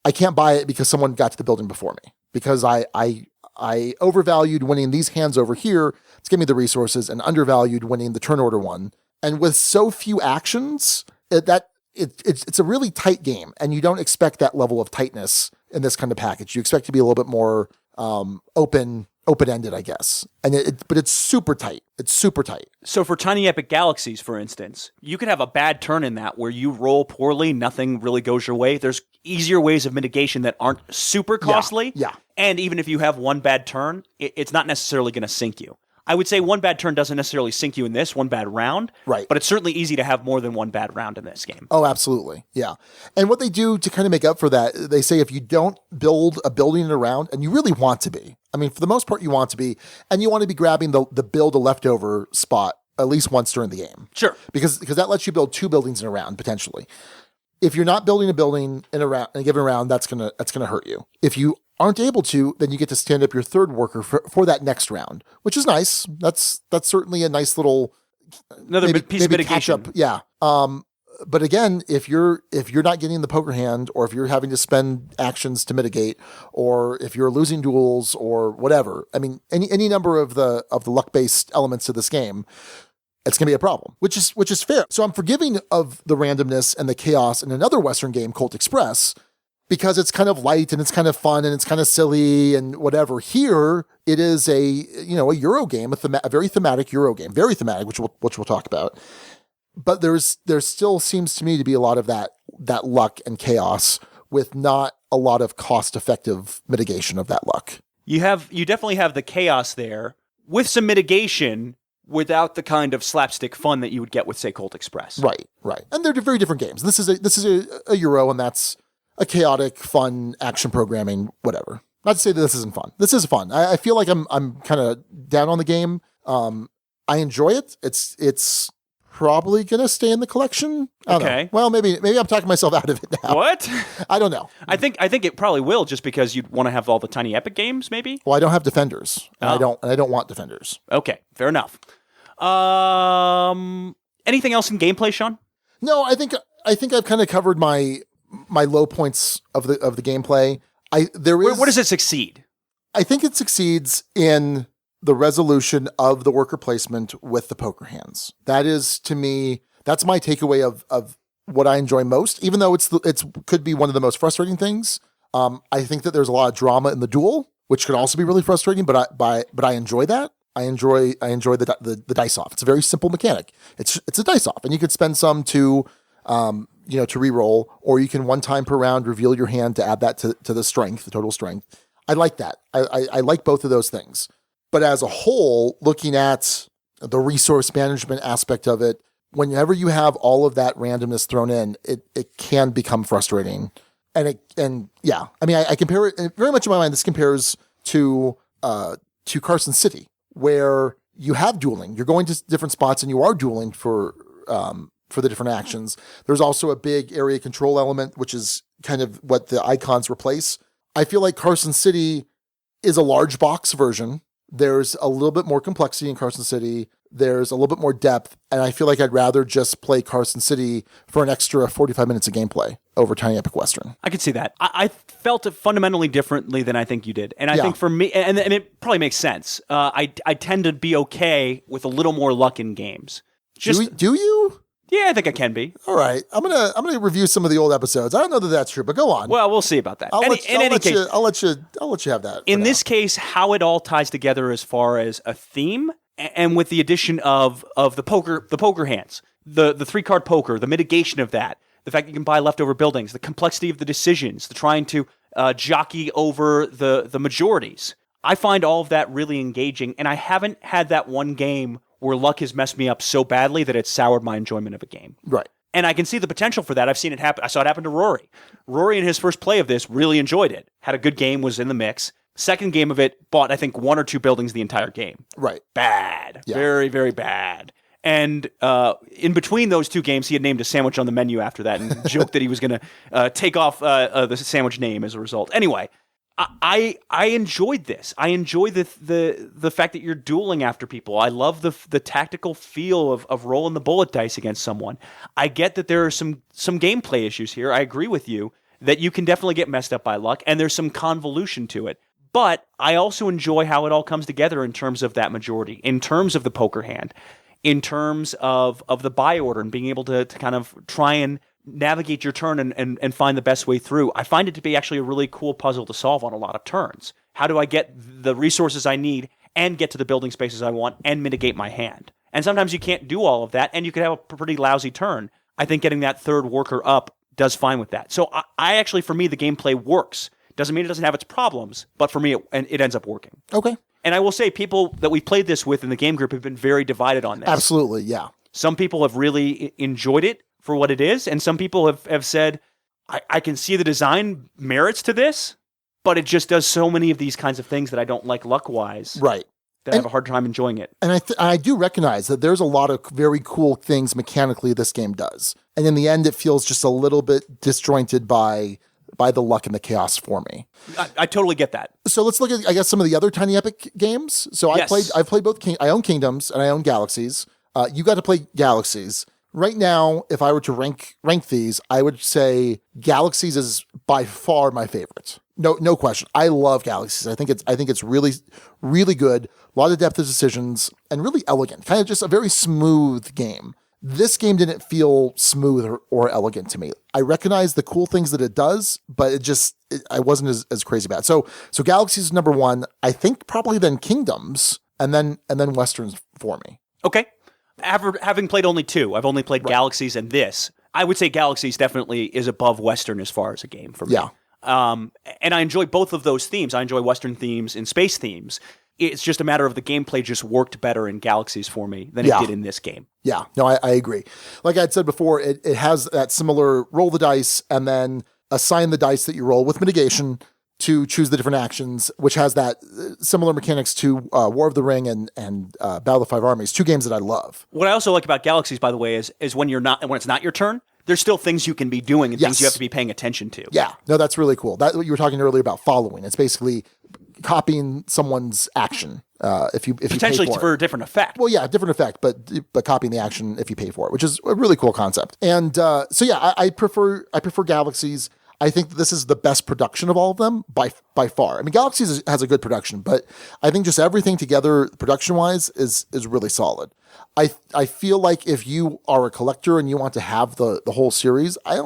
I can't buy it because someone got to the building before me, because I overvalued winning these hands over here to give me the resources and undervalued winning the turn order one. And with so few actions, it's a really tight game, and you don't expect that level of tightness in this kind of package. You expect to be a little bit more open-ended, I guess. But it's super tight. It's super tight. So for Tiny Epic Galaxies, for instance, you could have a bad turn in that where you roll poorly, nothing really goes your way. There's easier ways of mitigation that aren't super costly. Yeah. And even if you have one bad turn, it's not necessarily going to sink you. I would say one bad turn doesn't necessarily sink you in this, one bad round. Right. But it's certainly easy to have more than one bad round in this game. Oh, absolutely. Yeah. And what they do to kind of make up for that, they say if you don't build a building in a round, and you really want to be, I mean, for the most part, you want to be, and you want to be grabbing the build a leftover spot at least once during the game. Sure. Because that lets you build 2 buildings in a round, potentially. If you're not building a building in a given round, that's gonna hurt you. If you aren't able to, then you get to stand up your third worker for that next round, which is nice. That's certainly a nice little piece of mitigation. Catch up. Yeah. But again, if you're not getting the poker hand, or if you're having to spend actions to mitigate, or if you're losing duels or whatever, I mean, any number of the luck-based elements of this game, it's going to be a problem, which is fair. So I'm forgiving of the randomness and the chaos in another Western game, Colt Express, because it's kind of light and it's kind of fun and it's kind of silly and whatever. Here, it is a Euro game, a very thematic Euro game, very thematic, which we'll talk about. But there still seems to me to be a lot of that luck and chaos with not a lot of cost-effective mitigation of that luck. You definitely have the chaos there with some mitigation without the kind of slapstick fun that you would get with, say, Colt Express. Right. And they're very different games. This is a Euro, and that's a chaotic, fun action programming, whatever. Not to say that this isn't fun. This is fun. I feel like I'm kind of down on the game. I enjoy it. It's probably gonna stay in the collection. I don't know. Well, maybe I'm talking myself out of it now. What? I don't know. I think it probably will, just because you'd want to have all the tiny epic games, maybe. Well, I don't have defenders. And I don't want defenders. Okay, fair enough. Anything else in gameplay, Sean? No, I think I've kind of covered my low points of the gameplay. Where does it succeed? I think it succeeds in the resolution of the worker placement with the poker hands. That is, to me, that's my takeaway of what I enjoy most, even though it's could be one of the most frustrating things. I think that there's a lot of drama in the duel, which could also be really frustrating, but I enjoy that. I enjoy the dice off. It's a very simple mechanic. It's a dice off, and you could spend some to to re-roll, or you can one time per round reveal your hand to add that to the strength, the total strength. I like that. I like both of those things. But as a whole, looking at the resource management aspect of it, whenever you have all of that randomness thrown in, it can become frustrating. I compare it very much in my mind. This compares to Carson City, where you have dueling. You're going to different spots and you are dueling for the different actions. There's also a big area control element, which is kind of what the icons replace. I feel like Carson City is a large box version. There's a little bit more complexity in Carson City. There's a little bit more depth. And I feel like I'd rather just play Carson City for an extra 45 minutes of gameplay over Tiny Epic Western. I could see that. I felt it fundamentally differently than I think you did. And I think for me, and it probably makes sense, I tend to be okay with a little more luck in games. Do you? Yeah, I think I can be. All right, I'm gonna review some of the old episodes. I don't know that that's true, but go on. Well, we'll see about that. I'll let you have that. In this case, how it all ties together as far as a theme, and with the addition of the poker hands, the 3-card poker, the mitigation of that, the fact that you can buy leftover buildings, the complexity of the decisions, the trying to jockey over the majorities. I find all of that really engaging, and I haven't had that one game where luck has messed me up so badly that it's soured my enjoyment of a game. Right. And I can see the potential for that. I've seen it happen. I saw it happen to Rory. Rory, in his first play of this, really enjoyed it. Had a good game, was in the mix. Second game of it, bought, I think, 1 or 2 buildings the entire game. Right. Bad. Yeah. Very, very bad. And in between those 2 games, he had named a sandwich on the menu after that and joked that he was going to take off the sandwich name as a result. Anyway, I enjoyed this. I enjoy the fact that you're dueling after people. I love the tactical feel of rolling the bullet dice against someone. I get that there are some gameplay issues here. I agree with you that you can definitely get messed up by luck, and there's some convolution to it. But I also enjoy how it all comes together in terms of that majority, in terms of the poker hand, in terms of the buy order and being able to kind of try and navigate your turn and find the best way through. I find it to be actually a really cool puzzle to solve on a lot of turns. How do I get the resources I need and get to the building spaces I want and mitigate my hand? And sometimes you can't do all of that, and you could have a pretty lousy turn. I think getting that third worker up does fine with that. So I actually, for me, the gameplay works. Doesn't mean it doesn't have its problems, but for me, it ends up working. Okay. And I will say, people that we played this with in the game group have been very divided on this. Absolutely, yeah. Some people have really enjoyed it for what it is, and some people have said, I can see the design merits to this, but it just does so many of these kinds of things that I don't like luck-wise. Right. That I have a hard time enjoying it. And I do recognize that there's a lot of very cool things mechanically this game does. And in the end, it feels just a little bit disjointed by the luck and the chaos for me. I totally get that. So let's look at, I guess, some of the other Tiny Epic games. So I've played both. I own Kingdoms and I own Galaxies. You got to play Galaxies. Right now, if I were to rank these, I would say Galaxies is by far my favorite. No question. I love Galaxies. I think it's really, really good. A lot of depth of decisions and really elegant. Kind of just a very smooth game. This game didn't feel smooth or elegant to me. I recognize the cool things that it does, but I wasn't as crazy about it. So Galaxies is number 1. I think probably then Kingdoms and then Westerns for me. Okay. Having played only 2, I've only played Galaxies and this. I would say Galaxies definitely is above Western as far as a game for me. Yeah. And I enjoy both of those themes. I enjoy Western themes and space themes. It's just a matter of the gameplay just worked better in Galaxies for me than it did in this game. Yeah, no, I agree. Like I had said before, it has that similar roll the dice and then assign the dice that you roll with mitigation. to choose the different actions, which has that similar mechanics to War of the Ring and Battle of the Five Armies, two games that I love. What I also like about Galaxies, by the way, is when it's not your turn, there's still things you can be doing and things you have to be paying attention to. Yeah, no, that's really cool. That what you were talking earlier about following. It's basically copying someone's action. If you potentially pay for a different effect. Well, yeah, different effect, but copying the action if you pay for it, which is a really cool concept. And so yeah, I prefer Galaxies. I think this is the best production of all of them by far. I mean, Galaxies has a good production, but I think just everything together, production-wise, is really solid. I feel like if you are a collector and you want to have the whole series, I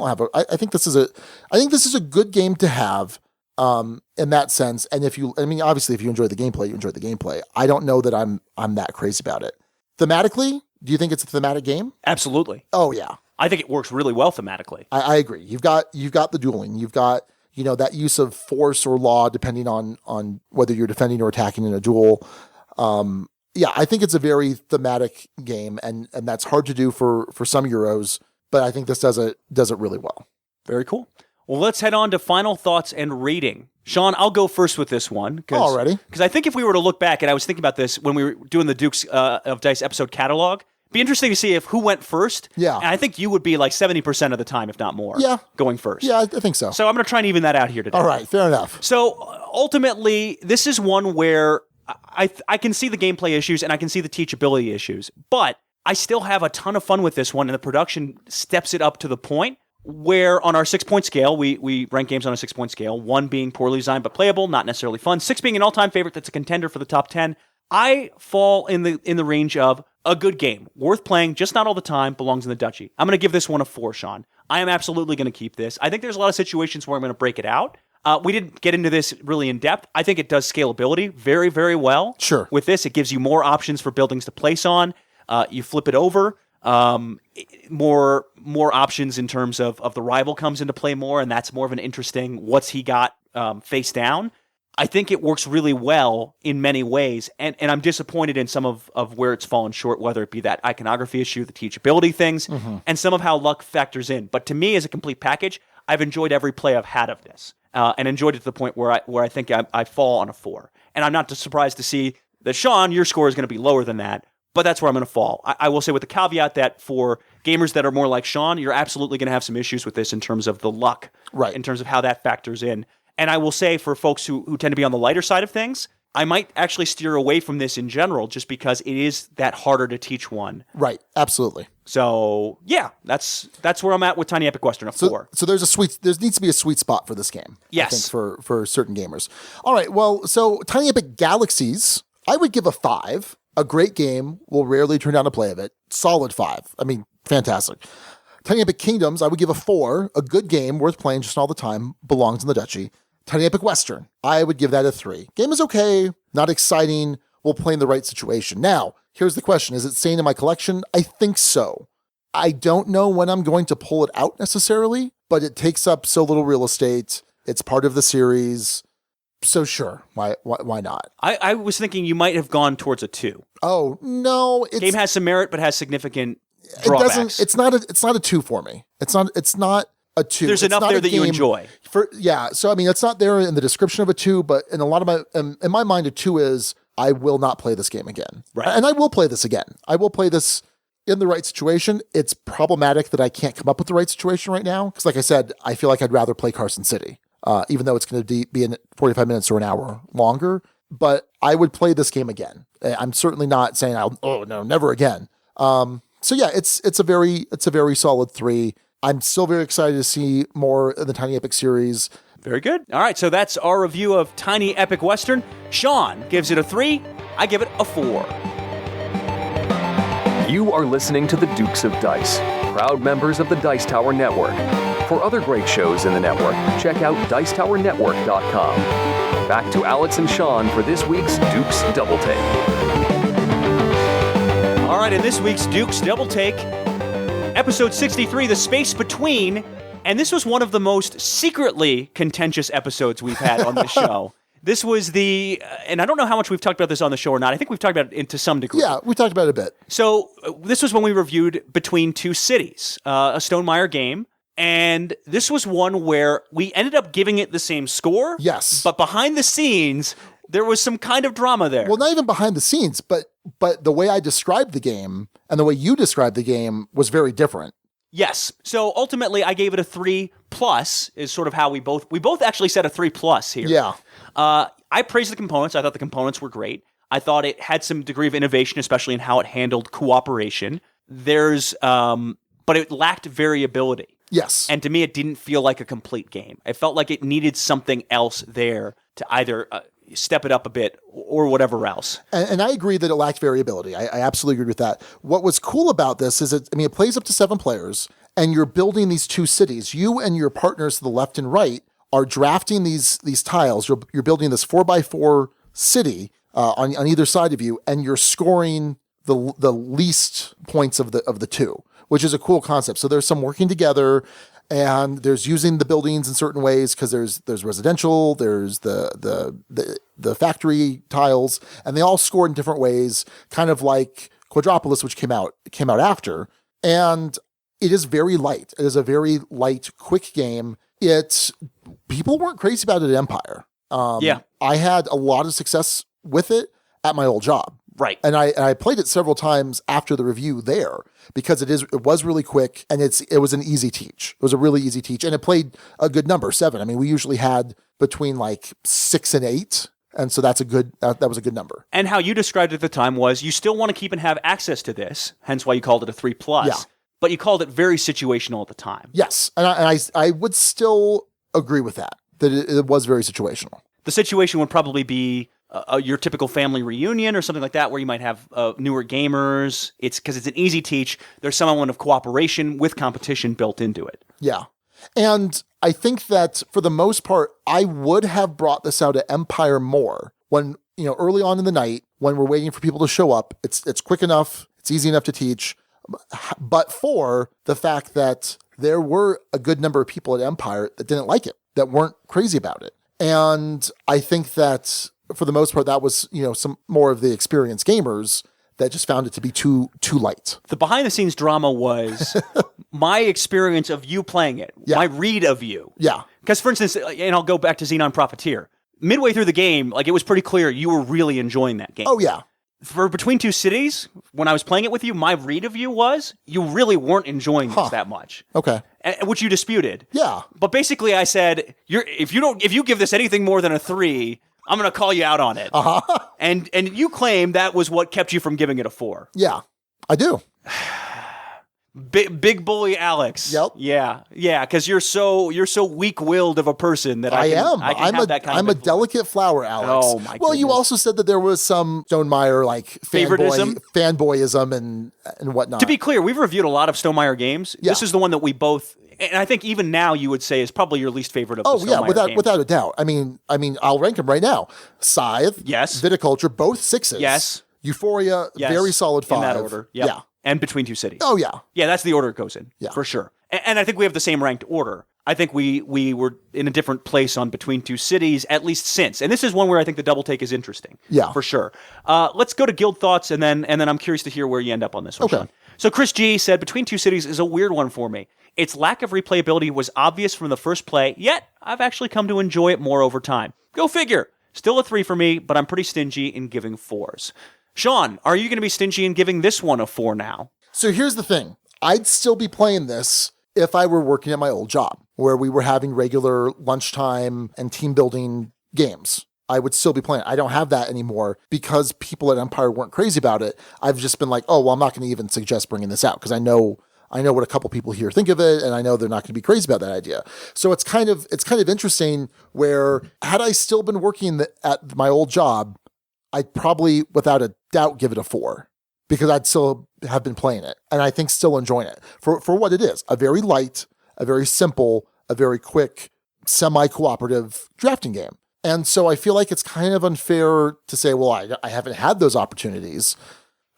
think this is a good game to have in that sense. And obviously, if you enjoy the gameplay, you enjoy the gameplay. I don't know that I'm that crazy about it. Thematically, do you think it's a thematic game? Absolutely. Oh yeah. I think it works really well thematically. I agree. You've got the dueling. You've got, that use of force or law, depending on whether you're defending or attacking in a duel. Yeah, I think it's a very thematic game, and that's hard to do for some Euros, but I think this does it really well. Very cool. Well, let's head on to final thoughts and rating. Sean, I'll go first with this one. Already? Because I think if we were to look back, and I was thinking about this when we were doing the Dukes of Dice episode catalog, be interesting to see who went first. Yeah. And I think you would be like 70% of the time, if not more, going first. Yeah, I think so. So I'm going to try and even that out here today. All right, fair enough. So ultimately, this is one where I can see the gameplay issues and I can see the teachability issues, but I still have a ton of fun with this one, and the production steps it up to the point where on our 6-point scale, we rank games on a 6-point scale, 1 being poorly designed but playable, not necessarily fun, 6 being an all-time favorite that's a contender for the top 10. I fall in the range of a good game, worth playing, just not all the time, belongs in the Duchy. I'm going to give this one a 4, Sean. I am absolutely going to keep this. I think there's a lot of situations where I'm going to break it out. We didn't get into this really in depth. I think it does scalability very, very well. Sure. With this, it gives you more options for buildings to place on. You flip it over. More options in terms of the rival comes into play more, and that's more of an interesting what's he got face down. I think it works really well in many ways, and I'm disappointed in some of where it's fallen short, whether it be that iconography issue, the teachability things, and some of how luck factors in. But to me, as a complete package, I've enjoyed every play I've had of this, and enjoyed it to the point where I think I fall on a 4. And I'm not surprised to see that, Sean, your score is going to be lower than that, but that's where I'm going to fall. I will say with the caveat that for gamers that are more like Sean, you're absolutely going to have some issues with this in terms of the luck, right? In terms of how that factors in. And I will say for folks who tend to be on the lighter side of things, I might actually steer away from this in general just because it is that harder to teach one. Right, absolutely. So, yeah, that's where I'm at with Tiny Epic Western, a 4. So there needs to be a sweet spot for this game. Yes. I think for certain gamers. All right, well, so Tiny Epic Galaxies, I would give a 5. A great game, will rarely turn down a play of it. Solid 5. I mean, fantastic. Tiny Epic Kingdoms, I would give a 4. A good game, worth playing just all the time, belongs in the Duchy. Tiny Epic Western, I would give that a 3. Game is okay, not exciting, we'll play in the right situation. Now, here's the question. Is it staying in my collection? I think so. I don't know when I'm going to pull it out necessarily, but it takes up so little real estate. It's part of the series. So sure, why not? I was thinking you might have gone towards a 2. Oh, no. Game has some merit, but has significant drawbacks. It's not a 2 for me. It's not a 2. There's enough there that you enjoy. So I mean, it's not there in the description of a 2, but in a lot of in my mind, a 2 is I will not play this game again. Right. And I will play this again. I will play this in the right situation. It's problematic that I can't come up with the right situation right now. Because like I said, I feel like I'd rather play Carson City, even though it's going to be in 45 minutes or an hour longer. But I would play this game again. I'm certainly not saying never again. So yeah, it's a very solid 3. I'm still very excited to see more of the Tiny Epic series. Very good. All right, so that's our review of Tiny Epic Western. Sean gives it a 3. I give it a 4. You are listening to the Dukes of Dice, proud members of the Dice Tower Network. For other great shows in the network, check out dicetowernetwork.com. Back to Alex and Sean for this week's Dukes Double-Take. All right, in this week's Dukes Double-Take, Episode 63, The Space Between, and this was one of the most secretly contentious episodes we've had on this show. This was and I don't know how much we've talked about this on the show or not. I think we've talked about it to some degree. Yeah, we talked about it a bit. So this was when we reviewed Between Two Cities, a Stonemaier game And this was one where we ended up giving it the same score. Yes. But behind the scenes, there was some kind of drama there. Well, not even behind the scenes, but the way I described the game and the way you described the game was very different. Yes. So ultimately, I gave it a 3+ is sort of how we both actually said a 3+ here. Yeah. I praised the components. I thought the components were great. I thought it had some degree of innovation, especially in how it handled cooperation. But it lacked variability. Yes. And to me, it didn't feel like a complete game. It felt like it needed something else there to either step it up a bit or whatever else. And I agree that it lacked variability. I absolutely agree with that. What was cool about this is it plays up to 7 players, and you're building these 2 cities. You and your partners to the left and right are drafting these tiles. You're building this 4x4 city on either side of you, and you're scoring the least points of the 2, which is a cool concept. So there's some working together, and there's using the buildings in certain ways because there's residential, there's the factory tiles, and they all score in different ways, kind of like Quadropolis, which came out after. And it is very light. It is a very light, quick game. People weren't crazy about it at Empire. I had a lot of success with it at my old job. Right. And I played it several times after the review there because it was really quick, and it was an easy teach. It was a really easy teach, and it played a good number, 7. I mean, we usually had between like 6 and 8. And so that was a good number. And how you described it at the time was you still want to keep and have access to this, hence why you called it a 3+. Yeah. But you called it very situational at the time. Yes. And I would still agree with that it was very situational. The situation would probably be your typical family reunion or something like that, where you might have newer gamers. It's because it's an easy teach. There's some element of cooperation with competition built into it. Yeah. And I think that for the most part, I would have brought this out at Empire more when, early on in the night, when we're waiting for people to show up. It's quick enough. It's easy enough to teach. But for the fact that there were a good number of people at Empire that didn't like it, that weren't crazy about it. And I think that for the most part, that was, some more of the experienced gamers that just found it to be too light. The behind the scenes drama was my experience of you playing it, my read of you. Yeah. Because for instance, and I'll go back to Xenon Profiteer, midway through the game, it was pretty clear you were really enjoying that game. Oh yeah. For Between Two Cities, when I was playing it with you, my read of you was you really weren't enjoying this that much. Okay. Which you disputed. Yeah. But basically I said, if you give this anything more than a 3, I'm going to call you out on it. Uh-huh. And you claim that was what kept you from giving it a 4. Yeah, I do. Big bully Alex. Yep. Yeah, because you're so weak-willed of a person that I am. I'm a delicate flower, Alex. Oh my! Well, you also said that there was some Stonemaier fanboyism and whatnot. To be clear, we've reviewed a lot of Stonemaier games. Yeah. This is the one that we both, and I think even now you would say is probably your least favorite of the Stonemaier games. without a doubt. I mean, I'll rank them right now. Scythe, yes. Viticulture, both 6s. Yes. Euphoria, yes. very solid 5. In that order. Yep. Yeah. And Between Two Cities. Oh, yeah. Yeah, that's the order it goes in. Yeah. For sure. And I think we have the same ranked order. I think we were in a different place on Between Two Cities, at least since. And this is one where I think the double take is interesting. Yeah. For sure. Let's go to guild thoughts, and then I'm curious to hear where you end up on this one, Okay. Sean. So Chris G said, Between Two Cities is a weird one for me. Its lack of replayability was obvious from the first play, yet I've actually come to enjoy it more over time. Go figure. Still a 3 for me, but I'm pretty stingy in giving 4s. Sean, are you going to be stingy in giving this one a 4 now? So here's the thing. I'd still be playing this if I were working at my old job, where we were having regular lunchtime and team building games. I would still be playing. I don't have that anymore because people at Empire weren't crazy about it. I've just been like, oh, well, I'm not going to even suggest bringing this out because I know what a couple people here think of it, and I know they're not going to be crazy about that idea. So it's kind of interesting where had I still been working at my old job, I'd probably, without a doubt, give it a 4 because I'd still have been playing it and I think still enjoying it for what it is. A very light, a very simple, a very quick, semi-cooperative drafting game. And so I feel like it's kind of unfair to say, well, I haven't had those opportunities.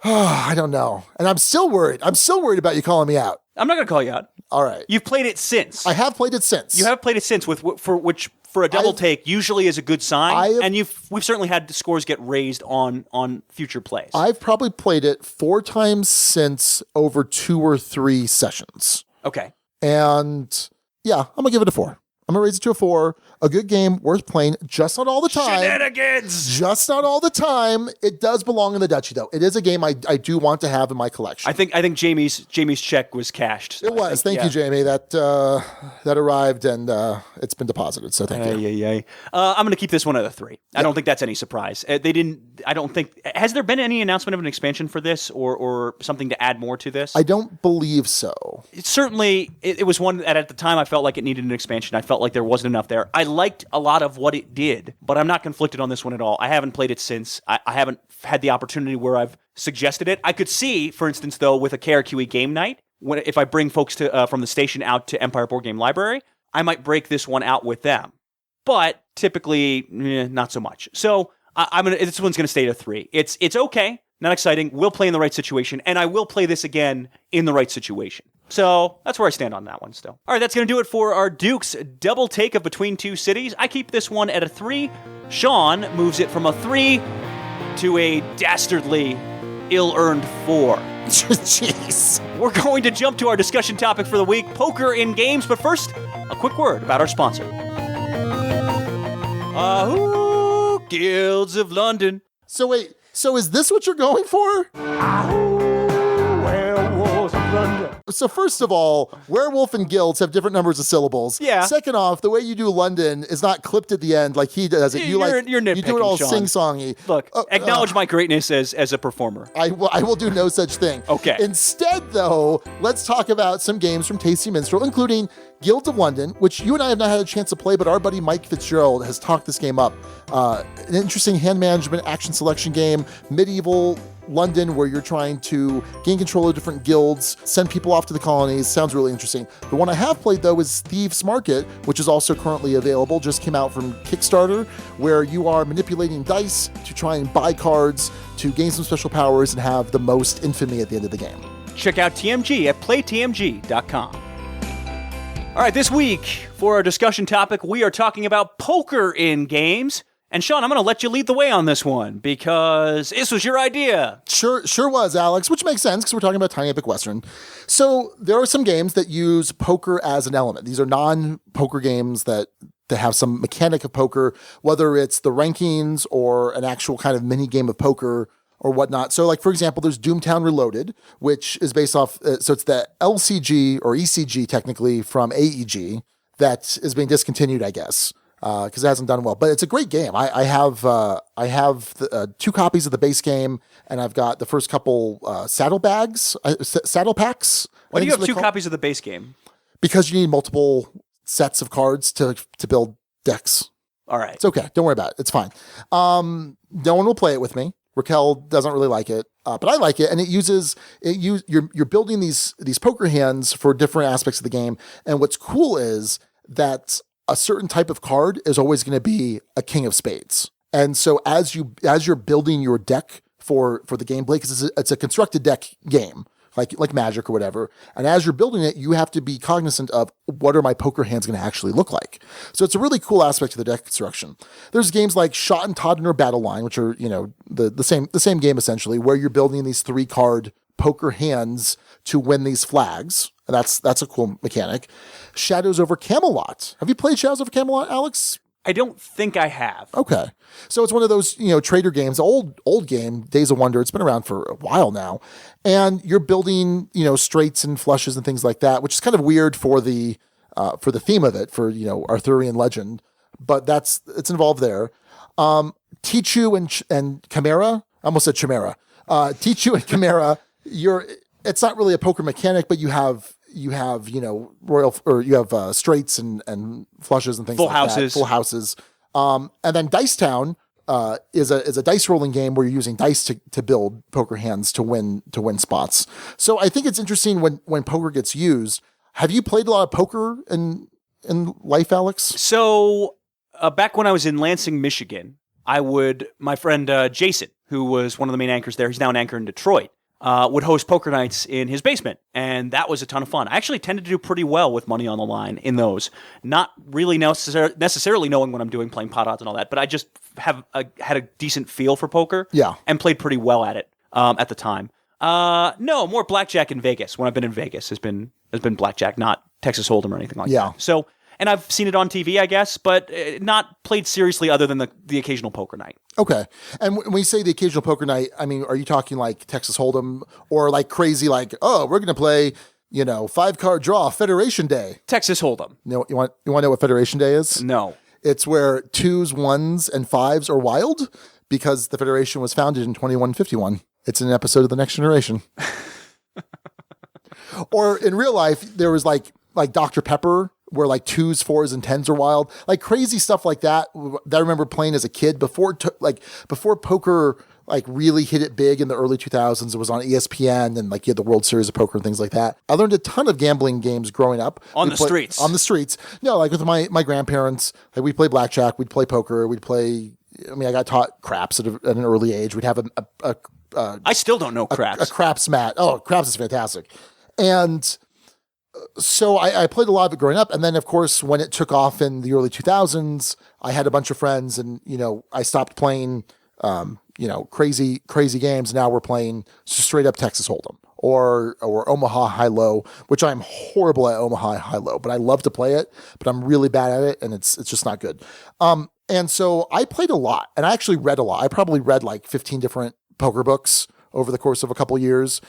I don't know. And I'm still worried. I'm still worried about you calling me out. I'm not going to call you out. All right. You've played it since. I have played it since. You have played it since, for a double take usually is a good sign, and we've certainly had the scores get raised on future plays. I've probably played it 4 times since over 2 or 3 sessions. Okay. And yeah, I'm going to give it a 4. I'm going to raise it to a 4. A good game, worth playing, just not all the time. Shenanigans! Just not all the time. It does belong in the Duchy, though. It is a game I do want to have in my collection. I think Jamie's check was cashed. So it was. Thank you, Jamie. That arrived, and it's been deposited, so thank you. I'm going to keep this one at a 3. I don't think that's any surprise. I don't think... Has there been any announcement of an expansion for this or something to add more to this? I don't believe so. It was one that at the time I felt like it needed an expansion. I felt like there wasn't enough there. I liked a lot of what it did, but I'm not conflicted on this one at all. I haven't played it since. I haven't had the opportunity where I've suggested it. I could see, for instance, though, with a KRQE game night, if I bring folks from the station out to Empire Board Game Library, I might break this one out with them. But typically, not so much. So this one's gonna stay at a 3. It's okay, not exciting. We'll play in the right situation, and I will play this again in the right situation. So that's where I stand on that one still. All right, that's going to do it for our Dukes double take of Between Two Cities. I keep this one at a 3. Sean moves it from a 3 to a dastardly ill-earned 4. Jeez. We're going to jump to our discussion topic for the week, poker in games. But first, a quick word about our sponsor. Guilds of London. So wait, is this what you're going for? Werewolves of London. So first of all, werewolf and guilds have different numbers of syllables. Yeah. Second off, the way you do London is not clipped at the end like he does it. You're nitpicking, you do it all Sean. sing-songy. Look, acknowledge my greatness as a performer. I will do no such thing. Okay. Instead, though, let's talk about some games from Tasty Minstrel, including Guilds of London, which you and I have not had a chance to play, but our buddy Mike Fitzgerald has talked this game up. An interesting hand management action selection game, medieval London, where you're trying to gain control of different guilds, send people off to the colonies. Sounds really interesting. The one I have played, though, is Thieves Market, which is also currently available, just came out from Kickstarter, where you are manipulating dice to try and buy cards to gain some special powers and have the most infamy at the end of the game. Check out TMG at playtmg.com. All right, this week, for our discussion topic, we are talking about poker in games. And Sean, I'm going to let you lead the way on this one because this was your idea. Sure was, Alex, which makes sense because we're talking about Tiny Epic Western. So there are some games that use poker as an element. These are non-poker games that have some mechanic of poker, whether it's the rankings or an actual kind of mini game of poker or whatnot. So like, for example, there's Doomtown Reloaded, which is based off, so it's the LCG or ECG technically from AEG that is being discontinued, I guess. Because it hasn't done well, but it's a great game. I have 2 copies of the base game, and I've got the first couple saddle packs. Why do you have 2 copies of the base game? Because you need multiple sets of cards to build decks. All right, it's okay. Don't worry about it. It's fine. No one will play it with me. Raquel doesn't really like it, but I like it, and you're building these poker hands for different aspects of the game. And what's cool is that a certain type of card is always going to be a king of spades. And so as you're building your deck for the gameplay, because it's a constructed deck game, like Magic or whatever, and as you're building it, you have to be cognizant of what are my poker hands going to actually look like. So it's a really cool aspect of the deck construction. There's games like Shot and Totten or Battle Line, which are, the same game essentially, where you're building these 3-card poker hands to win these flags. And that's a cool mechanic. Shadows over Camelot. Have you played Shadows over Camelot, Alex? I don't think I have. Okay. So it's one of those, trader games, old game, Days of Wonder. It's been around for a while now. And you're building, straights and flushes and things like that, which is kind of weird for the theme of it, for, Arthurian legend. But it's involved there. Tichu and Chimera. I almost said Chimera. Tichu and Chimera, it's not really a poker mechanic, but you have straights and flushes and things full like houses. Full houses. And then Dice Town is a dice rolling game where you're using dice to build poker hands to win spots. So I think it's interesting when poker gets used. Have you played a lot of poker in life, Alex? So back when I was in Lansing, Michigan, my friend Jason, who was one of the main anchors there, he's now an anchor in Detroit, would host poker nights in his basement, and that was a ton of fun. I actually tended to do pretty well with money on the line in those, not really necessarily knowing what I'm doing, playing pot odds and all that, but I just had a decent feel for poker, yeah, and played pretty well at it at the time. No, more blackjack in Vegas. When I've been in Vegas, has been blackjack, not Texas Hold'em or anything like that. So, and I've seen it on TV, I guess, but not played seriously other than the occasional poker night. Okay. And when you say the occasional poker night, I mean, are you talking like Texas Hold'em or like crazy, like, oh, we're going to play, 5-card draw Federation Day? Texas Hold'em. You want to know what Federation Day is? No. It's where 2s, 1s, and 5s are wild because the Federation was founded in 2151. It's an episode of The Next Generation. Or in real life, there was like Dr. Pepper, where like 2s, 4s, and 10s are wild. Like crazy stuff like that I remember playing as a kid before poker like really hit it big in the early 2000s. It was on ESPN and like you had the World Series of Poker and things like that. I learned a ton of gambling games growing up. On the streets. On the streets. No, like with my grandparents, like we'd play blackjack, we'd play poker, I got taught craps at an early age. We'd have I still don't know craps. A craps mat. Oh, craps is fantastic. And so I played a lot of it growing up. And then, of course, when it took off in the early 2000s, I had a bunch of friends and, I stopped playing, crazy games. Now we're playing straight up Texas Hold'em or Omaha High-Low, which I'm horrible at Omaha High-Low, but I love to play it, but I'm really bad at it and it's just not good. And so I played a lot and I actually read a lot. I probably read like 15 different poker books over the course of a couple years.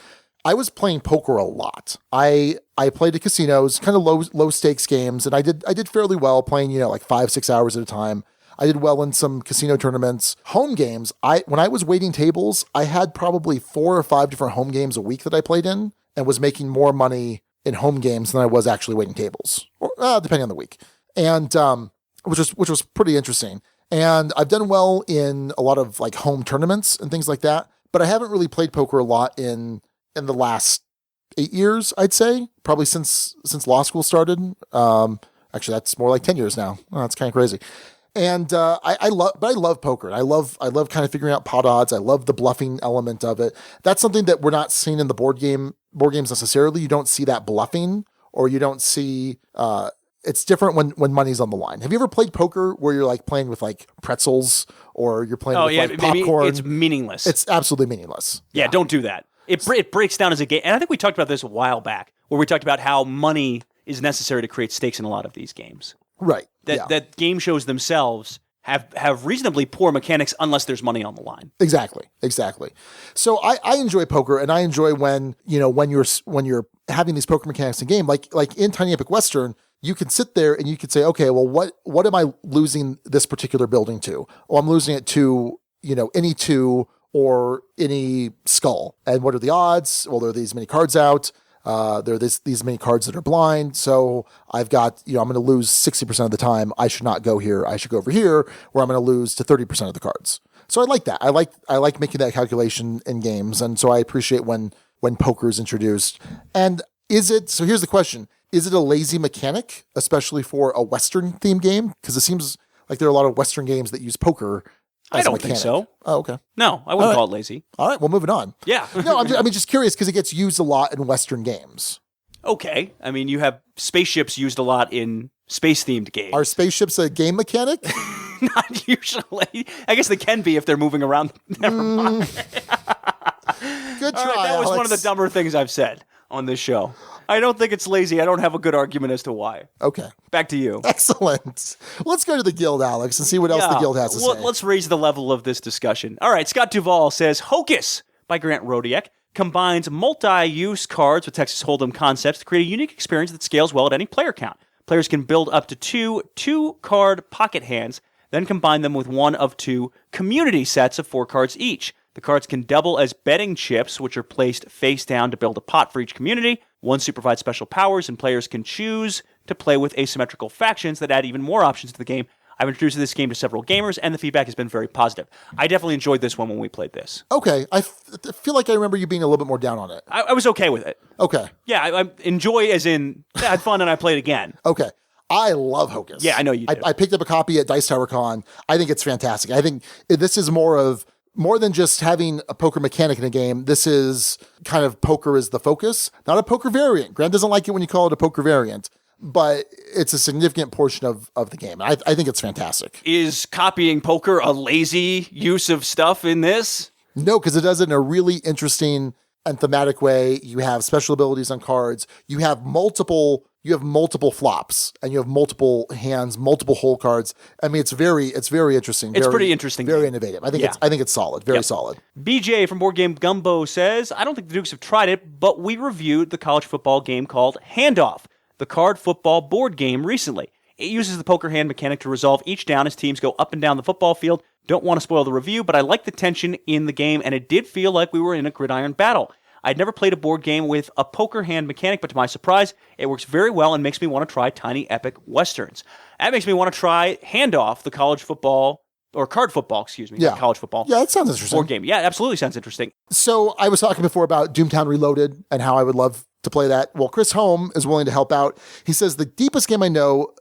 I was playing poker a lot. I played at casinos, kind of low stakes games, and I did fairly well playing, like 5-6 hours at a time. I did well in some casino tournaments. Home games, when I was waiting tables, I had probably 4 or 5 different home games a week that I played in and was making more money in home games than I was actually waiting tables, or, depending on the week. And which was pretty interesting. And I've done well in a lot of like home tournaments and things like that, but I haven't really played poker a lot in the last 8 years, I'd say, probably since law school started. Actually, that's more like 10 years now. Oh, that's kind of crazy. And I love poker. I love kind of figuring out pot odds. I love the bluffing element of it. That's something that we're not seeing in the board games necessarily. You don't see that bluffing, or you don't see. It's different when money's on the line. Have you ever played poker where you're like playing with like pretzels, or you're playing with like popcorn? Maybe it's meaningless. It's absolutely meaningless. Yeah, don't do that. It breaks down as a game. And I think we talked about this a while back, where we talked about how money is necessary to create stakes in a lot of these games. Right. That game shows themselves have reasonably poor mechanics unless there's money on the line. Exactly. So I enjoy poker, and I enjoy when you're having these poker mechanics in game, like in Tiny Epic Western, you can sit there and you could say, okay, well, what am I losing this particular building to? Oh, I'm losing it to, any 2 or any skull. And what are the odds? Well, there are these many cards out. There are these many cards that are blind. So I've got, I'm going to lose 60% of the time. I should not go here. I should go over here, where I'm going to lose to 30% of the cards. So I like that. I like making that calculation in games. And so I appreciate when poker is introduced. And so here's the question. Is it a lazy mechanic, especially for a Western themed game? Because it seems like there are a lot of Western games that use poker. I don't think so. Oh, okay. No, I wouldn't call it lazy. All right, well, moving on. Yeah. No, I'm just curious because it gets used a lot in Western games. Okay. I mean, you have spaceships used a lot in space-themed games. Are spaceships a game mechanic? Not usually. I guess they can be if they're moving around. Never mind. Good try, that was Alex. one of the dumber things I've said on this show. I don't think it's lazy. I don't have a good argument as to why. Okay. Back to you. Excellent. Let's go to the guild, Alex, and see what else the guild has to say. Let's raise the level of this discussion. All right, Scott Duvall says, Hocus by Grant Rodiak combines multi-use cards with Texas Hold'em concepts to create a unique experience that scales well at any player count. Players can build up to 2 pocket hands, then combine them with one of 2 community sets of 4 cards each. The cards can double as betting chips, which are placed face down to build a pot for each community. One suit provides special powers, and players can choose to play with asymmetrical factions that add even more options to the game. I've introduced this game to several gamers, and the feedback has been very positive. I definitely enjoyed this one when we played this. Okay. I feel like I remember you being a little bit more down on it. I was okay with it. Okay. Yeah, I enjoy as in, I had fun and I played again. Okay. I love Hocus. Yeah, I know you do. I picked up a copy at Dice Tower Con. I think it's fantastic. I think this is more than just having a poker mechanic in a game. This is kind of poker is the focus, not a poker variant. Grant doesn't like it when you call it a poker variant, but it's a significant portion of the game. I think it's fantastic. Is copying poker a lazy use of stuff in this? No, because it does it in a really interesting and thematic way. You have special abilities on cards. You have multiple flops, and you have multiple hands, multiple hole cards. I mean, it's very interesting. It's pretty interesting. Very innovative. I think it's solid. Very solid. BJ from Board Game Gumbo says, I don't think the Dukes have tried it, but we reviewed the college football game called Handoff, the card football board game, recently. It uses the poker hand mechanic to resolve each down as teams go up and down the football field. Don't want to spoil the review, but I like the tension in the game, and it did feel like we were in a gridiron battle. I'd never played a board game with a poker hand mechanic, but to my surprise, it works very well and makes me want to try tiny epic westerns. That makes me want to try Handoff, the college football, or card football, excuse me, college football. Yeah, that sounds interesting. Board game. Yeah, absolutely sounds interesting. So I was talking before about Doomtown Reloaded and how I would love to play that. Well, Chris Holm is willing to help out. He says the deepest game I know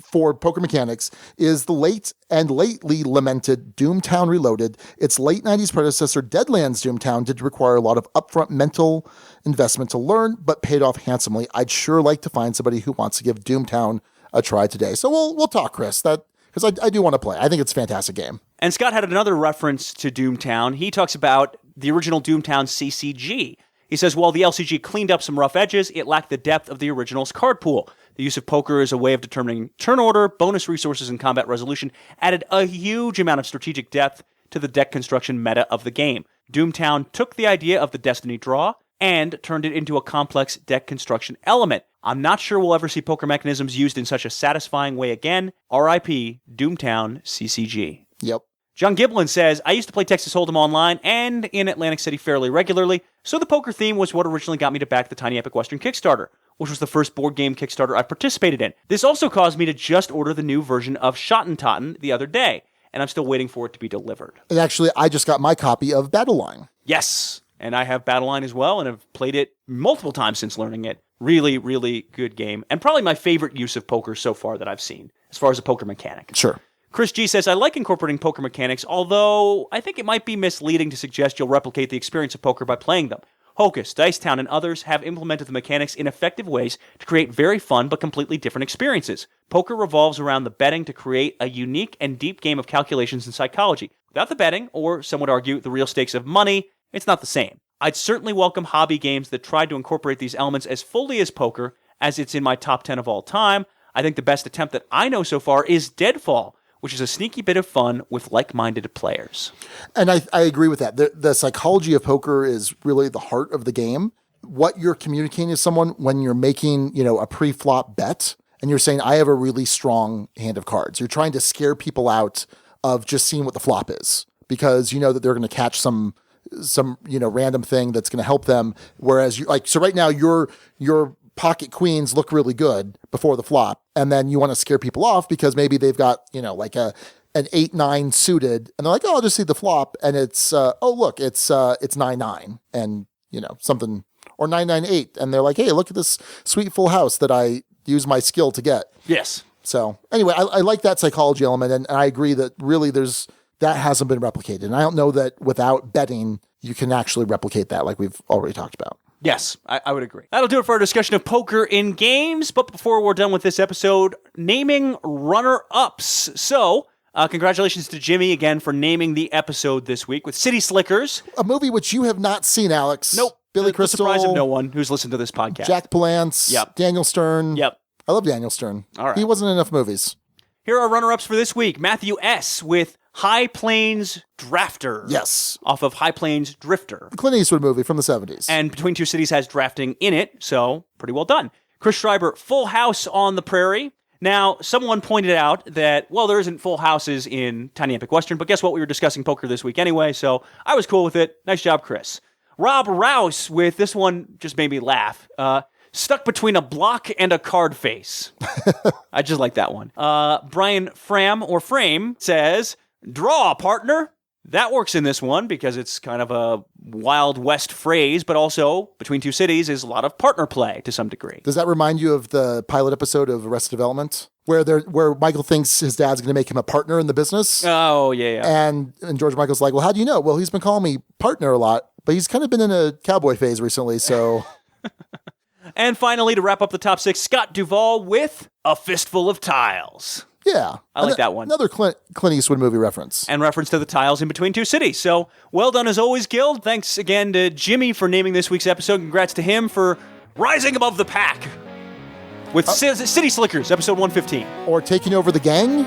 for poker mechanics is the lately lamented Doomtown Reloaded. Its late 90s predecessor, Deadlands Doomtown, did require a lot of upfront mental investment to learn, but paid off handsomely. I'd sure like to find somebody who wants to give Doomtown a try today. So we'll talk, Chris, because I do want to play. I think it's a fantastic game. And Scott had another reference to Doomtown. He talks about the original Doomtown CCG. He says, while the LCG cleaned up some rough edges, it lacked the depth of the original's card pool. The use of poker as a way of determining turn order, bonus resources, and combat resolution added a huge amount of strategic depth to the deck construction meta of the game. Doomtown took the idea of the Destiny draw and turned it into a complex deck construction element. I'm not sure we'll ever see poker mechanisms used in such a satisfying way again. R.I.P. Doomtown CCG. Yep. John Gamelyn says, I used to play Texas Hold'em online and in Atlantic City fairly regularly, so the poker theme was what originally got me to back the Tiny Epic Western Kickstarter, which was the first board game Kickstarter I participated in. This also caused me to just order the new version of Schottentotten the other day, and I'm still waiting for it to be delivered. And actually, I just got my copy of Battle Line. Yes, and I have Battle Line as well, and have played it multiple times since learning it. Really, really good game, and probably my favorite use of poker so far that I've seen, as far as a poker mechanic. Sure. Chris G says, I like incorporating poker mechanics, although I think it might be misleading to suggest you'll replicate the experience of poker by playing them. Hocus, Dicetown, and others have implemented the mechanics in effective ways to create very fun but completely different experiences. Poker revolves around the betting to create a unique and deep game of calculations and psychology. Without the betting, or some would argue the real stakes of money, it's not the same. I'd certainly welcome hobby games that tried to incorporate these elements as fully as poker, as it's in my top 10 of all time. I think the best attempt that I know so far is Deadfall, which is a sneaky bit of fun with like-minded players. And I agree with that. The psychology of poker is really the heart of the game. What you're communicating to someone when you're making, a pre-flop bet, and you're saying, I have a really strong hand of cards. You're trying to scare people out of just seeing what the flop is, because you know that they're going to catch some random thing that's going to help them. Whereas so right now your pocket queens look really good before the flop, and then you want to scare people off because maybe they've got, like an 8-9 suited, and they're like, oh, I'll just see the flop, and it's it's 9-9 and something, or 9-9-8, and they're like, hey, look at this sweet full house that I use my skill to get. Yes. So anyway, I like that psychology element, and I agree that really that hasn't been replicated, and I don't know that without betting you can actually replicate that like we've already talked about. Yes, I would agree. That'll do it for our discussion of poker in games. But before we're done with this episode, naming runner-ups. So, congratulations to Jimmy again for naming the episode this week with City Slickers. A movie which you have not seen, Alex. Nope. Billy Crystal. The surprise of no one who's listened to this podcast. Jack Palance. Yep. Daniel Stern. Yep. I love Daniel Stern. All right. He wasn't in enough movies. Here are runner-ups for this week. Matthew S. with High Plains Drafter. Yes. Off of High Plains Drifter. The Clint Eastwood movie from the 70s. And Between Two Cities has drafting in it, so pretty well done. Chris Schreiber, Full House on the Prairie. Now, someone pointed out that, well, there isn't full houses in Tiny Epic Western, but guess what? We were discussing poker this week anyway, so I was cool with it. Nice job, Chris. Rob Rouse with this one just made me laugh. Stuck between a block and a card face. I just like that one. Brian Frame says, draw, partner. That works in this one because it's kind of a Wild West phrase, but also Between Two Cities is a lot of partner play to some degree. Does that remind you of the pilot episode of Arrested Development? Where Michael thinks his dad's going to make him a partner in the business? Oh, yeah. And George Michael's like, well, how do you know? Well, he's been calling me partner a lot, but he's kind of been in a cowboy phase recently, so... And finally, to wrap up the top 6, Scott Duvall with A Fistful of Tiles. Yeah. I like that one. Another Clint Eastwood movie reference. And reference to the tiles in Between Two Cities. So, well done as always, Guild. Thanks again to Jimmy for naming this week's episode. Congrats to him for rising above the pack with City Slickers, episode 115. Or taking over the gang.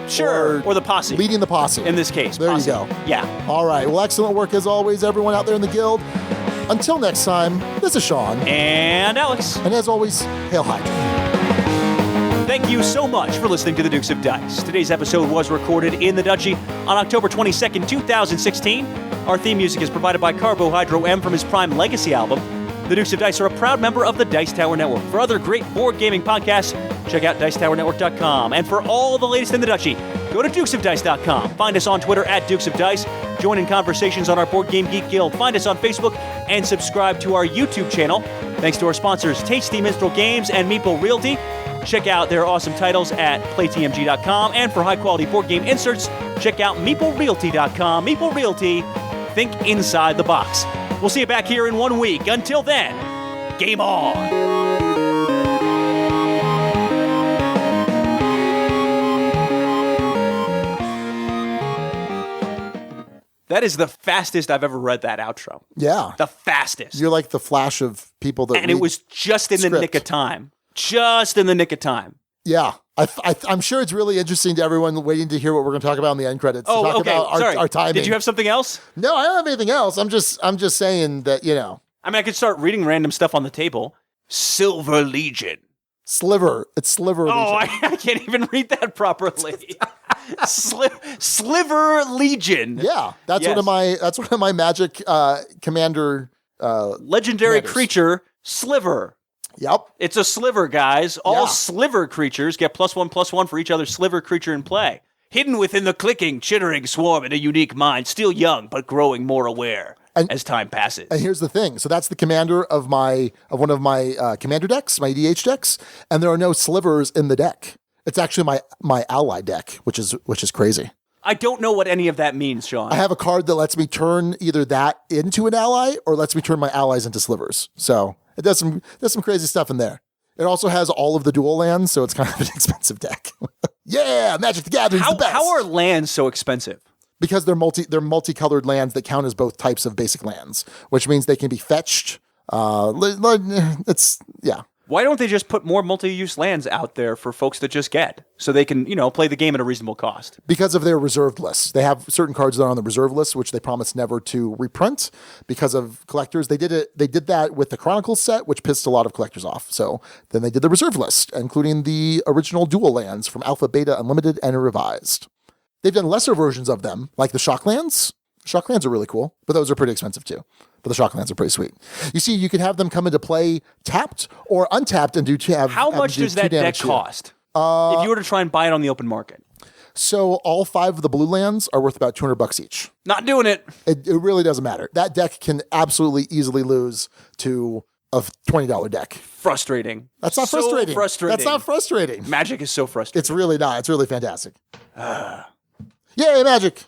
Sure. Or the posse. Leading the posse. In this case. There posse. you go. Yeah. All right. Well, excellent work as always, everyone out there in the Guild. Until next time, this is Sean. And Alex. And as always, Hail Hydra. Thank you so much for listening to the Dukes of Dice. Today's episode was recorded in the Duchy on October 22nd, 2016. Our theme music is provided by Carbohydro M from his Prime Legacy album. The Dukes of Dice are a proud member of the Dice Tower Network. For other great board gaming podcasts, check out dicetowernetwork.com. And for all the latest in the Duchy, go to dukesofdice.com. Find us on Twitter at Dukes of Dice. Join in conversations on our Board Game Geek Guild. Find us on Facebook and subscribe to our YouTube channel. Thanks to our sponsors, Tasty Minstrel Games and Meeple Realty. Check out their awesome titles at playtmg.com. And for high-quality board game inserts, check out meeplerealty.com. Meeple Realty, think inside the box. We'll see you back here in 1 week. Until then, game on! That is the fastest I've ever read that outro. Yeah. The fastest. You're like the Flash of people that And it was just in the nick of time. Just in the nick of time. Yeah. I'm sure it's really interesting to everyone waiting to hear what we're going to talk about in the end credits. Oh, talk okay. about Sorry. Our timing. Did you have something else? No, I don't have anything else. I'm just saying that, you know. I mean, I could start reading random stuff on the table. Silver Legion. Sliver. It's Sliver Legion. Oh, I can't even read that properly. Sliver Legion. Yeah, that's Yes. one of my Magic commander. Legendary commanders. creature, Sliver. Yep. It's a sliver, guys. All Yeah. sliver creatures get +1/+1 for each other sliver creature in play. Hidden within the clicking, chittering swarm in a unique mind, still young but growing more aware as time passes. And here's the thing. So that's the commander of one of my commander decks, my EDH decks, and there are no slivers in the deck. It's actually my ally deck, which is crazy. I don't know what any of that means, Sean. I have a card that lets me turn either that into an ally or lets me turn my allies into slivers. So it does some crazy stuff in there. It also has all of the dual lands, so it's kind of an expensive deck. Yeah, Magic the Gathering's the best. How are lands so expensive? Because they're multicolored lands that count as both types of basic lands, which means they can be fetched. Yeah. Why don't they just put more multi-use lands out there for folks that just get, so they can, play the game at a reasonable cost? Because of their reserved lists. They have certain cards that are on the reserve list, which they promise never to reprint because of collectors. They did that with the Chronicles set, which pissed a lot of collectors off. So then they did the reserve list, including the original dual lands from Alpha, Beta, Unlimited, and Revised. They've done lesser versions of them, like the Shocklands. Shocklands are really cool, but those are pretty expensive too. But the Shocklands are pretty sweet. You see, you can have them come into play tapped or untapped and How much does that deck cost? If you were to try and buy it on the open market? So all 5 of the blue lands are worth about $200 each. Not doing it. It really doesn't matter. That deck can absolutely easily lose to a $20 deck. Frustrating. That's not so frustrating. frustrating. That's not frustrating. Magic is so frustrating. It's really not. It's really fantastic. Yay, Magic.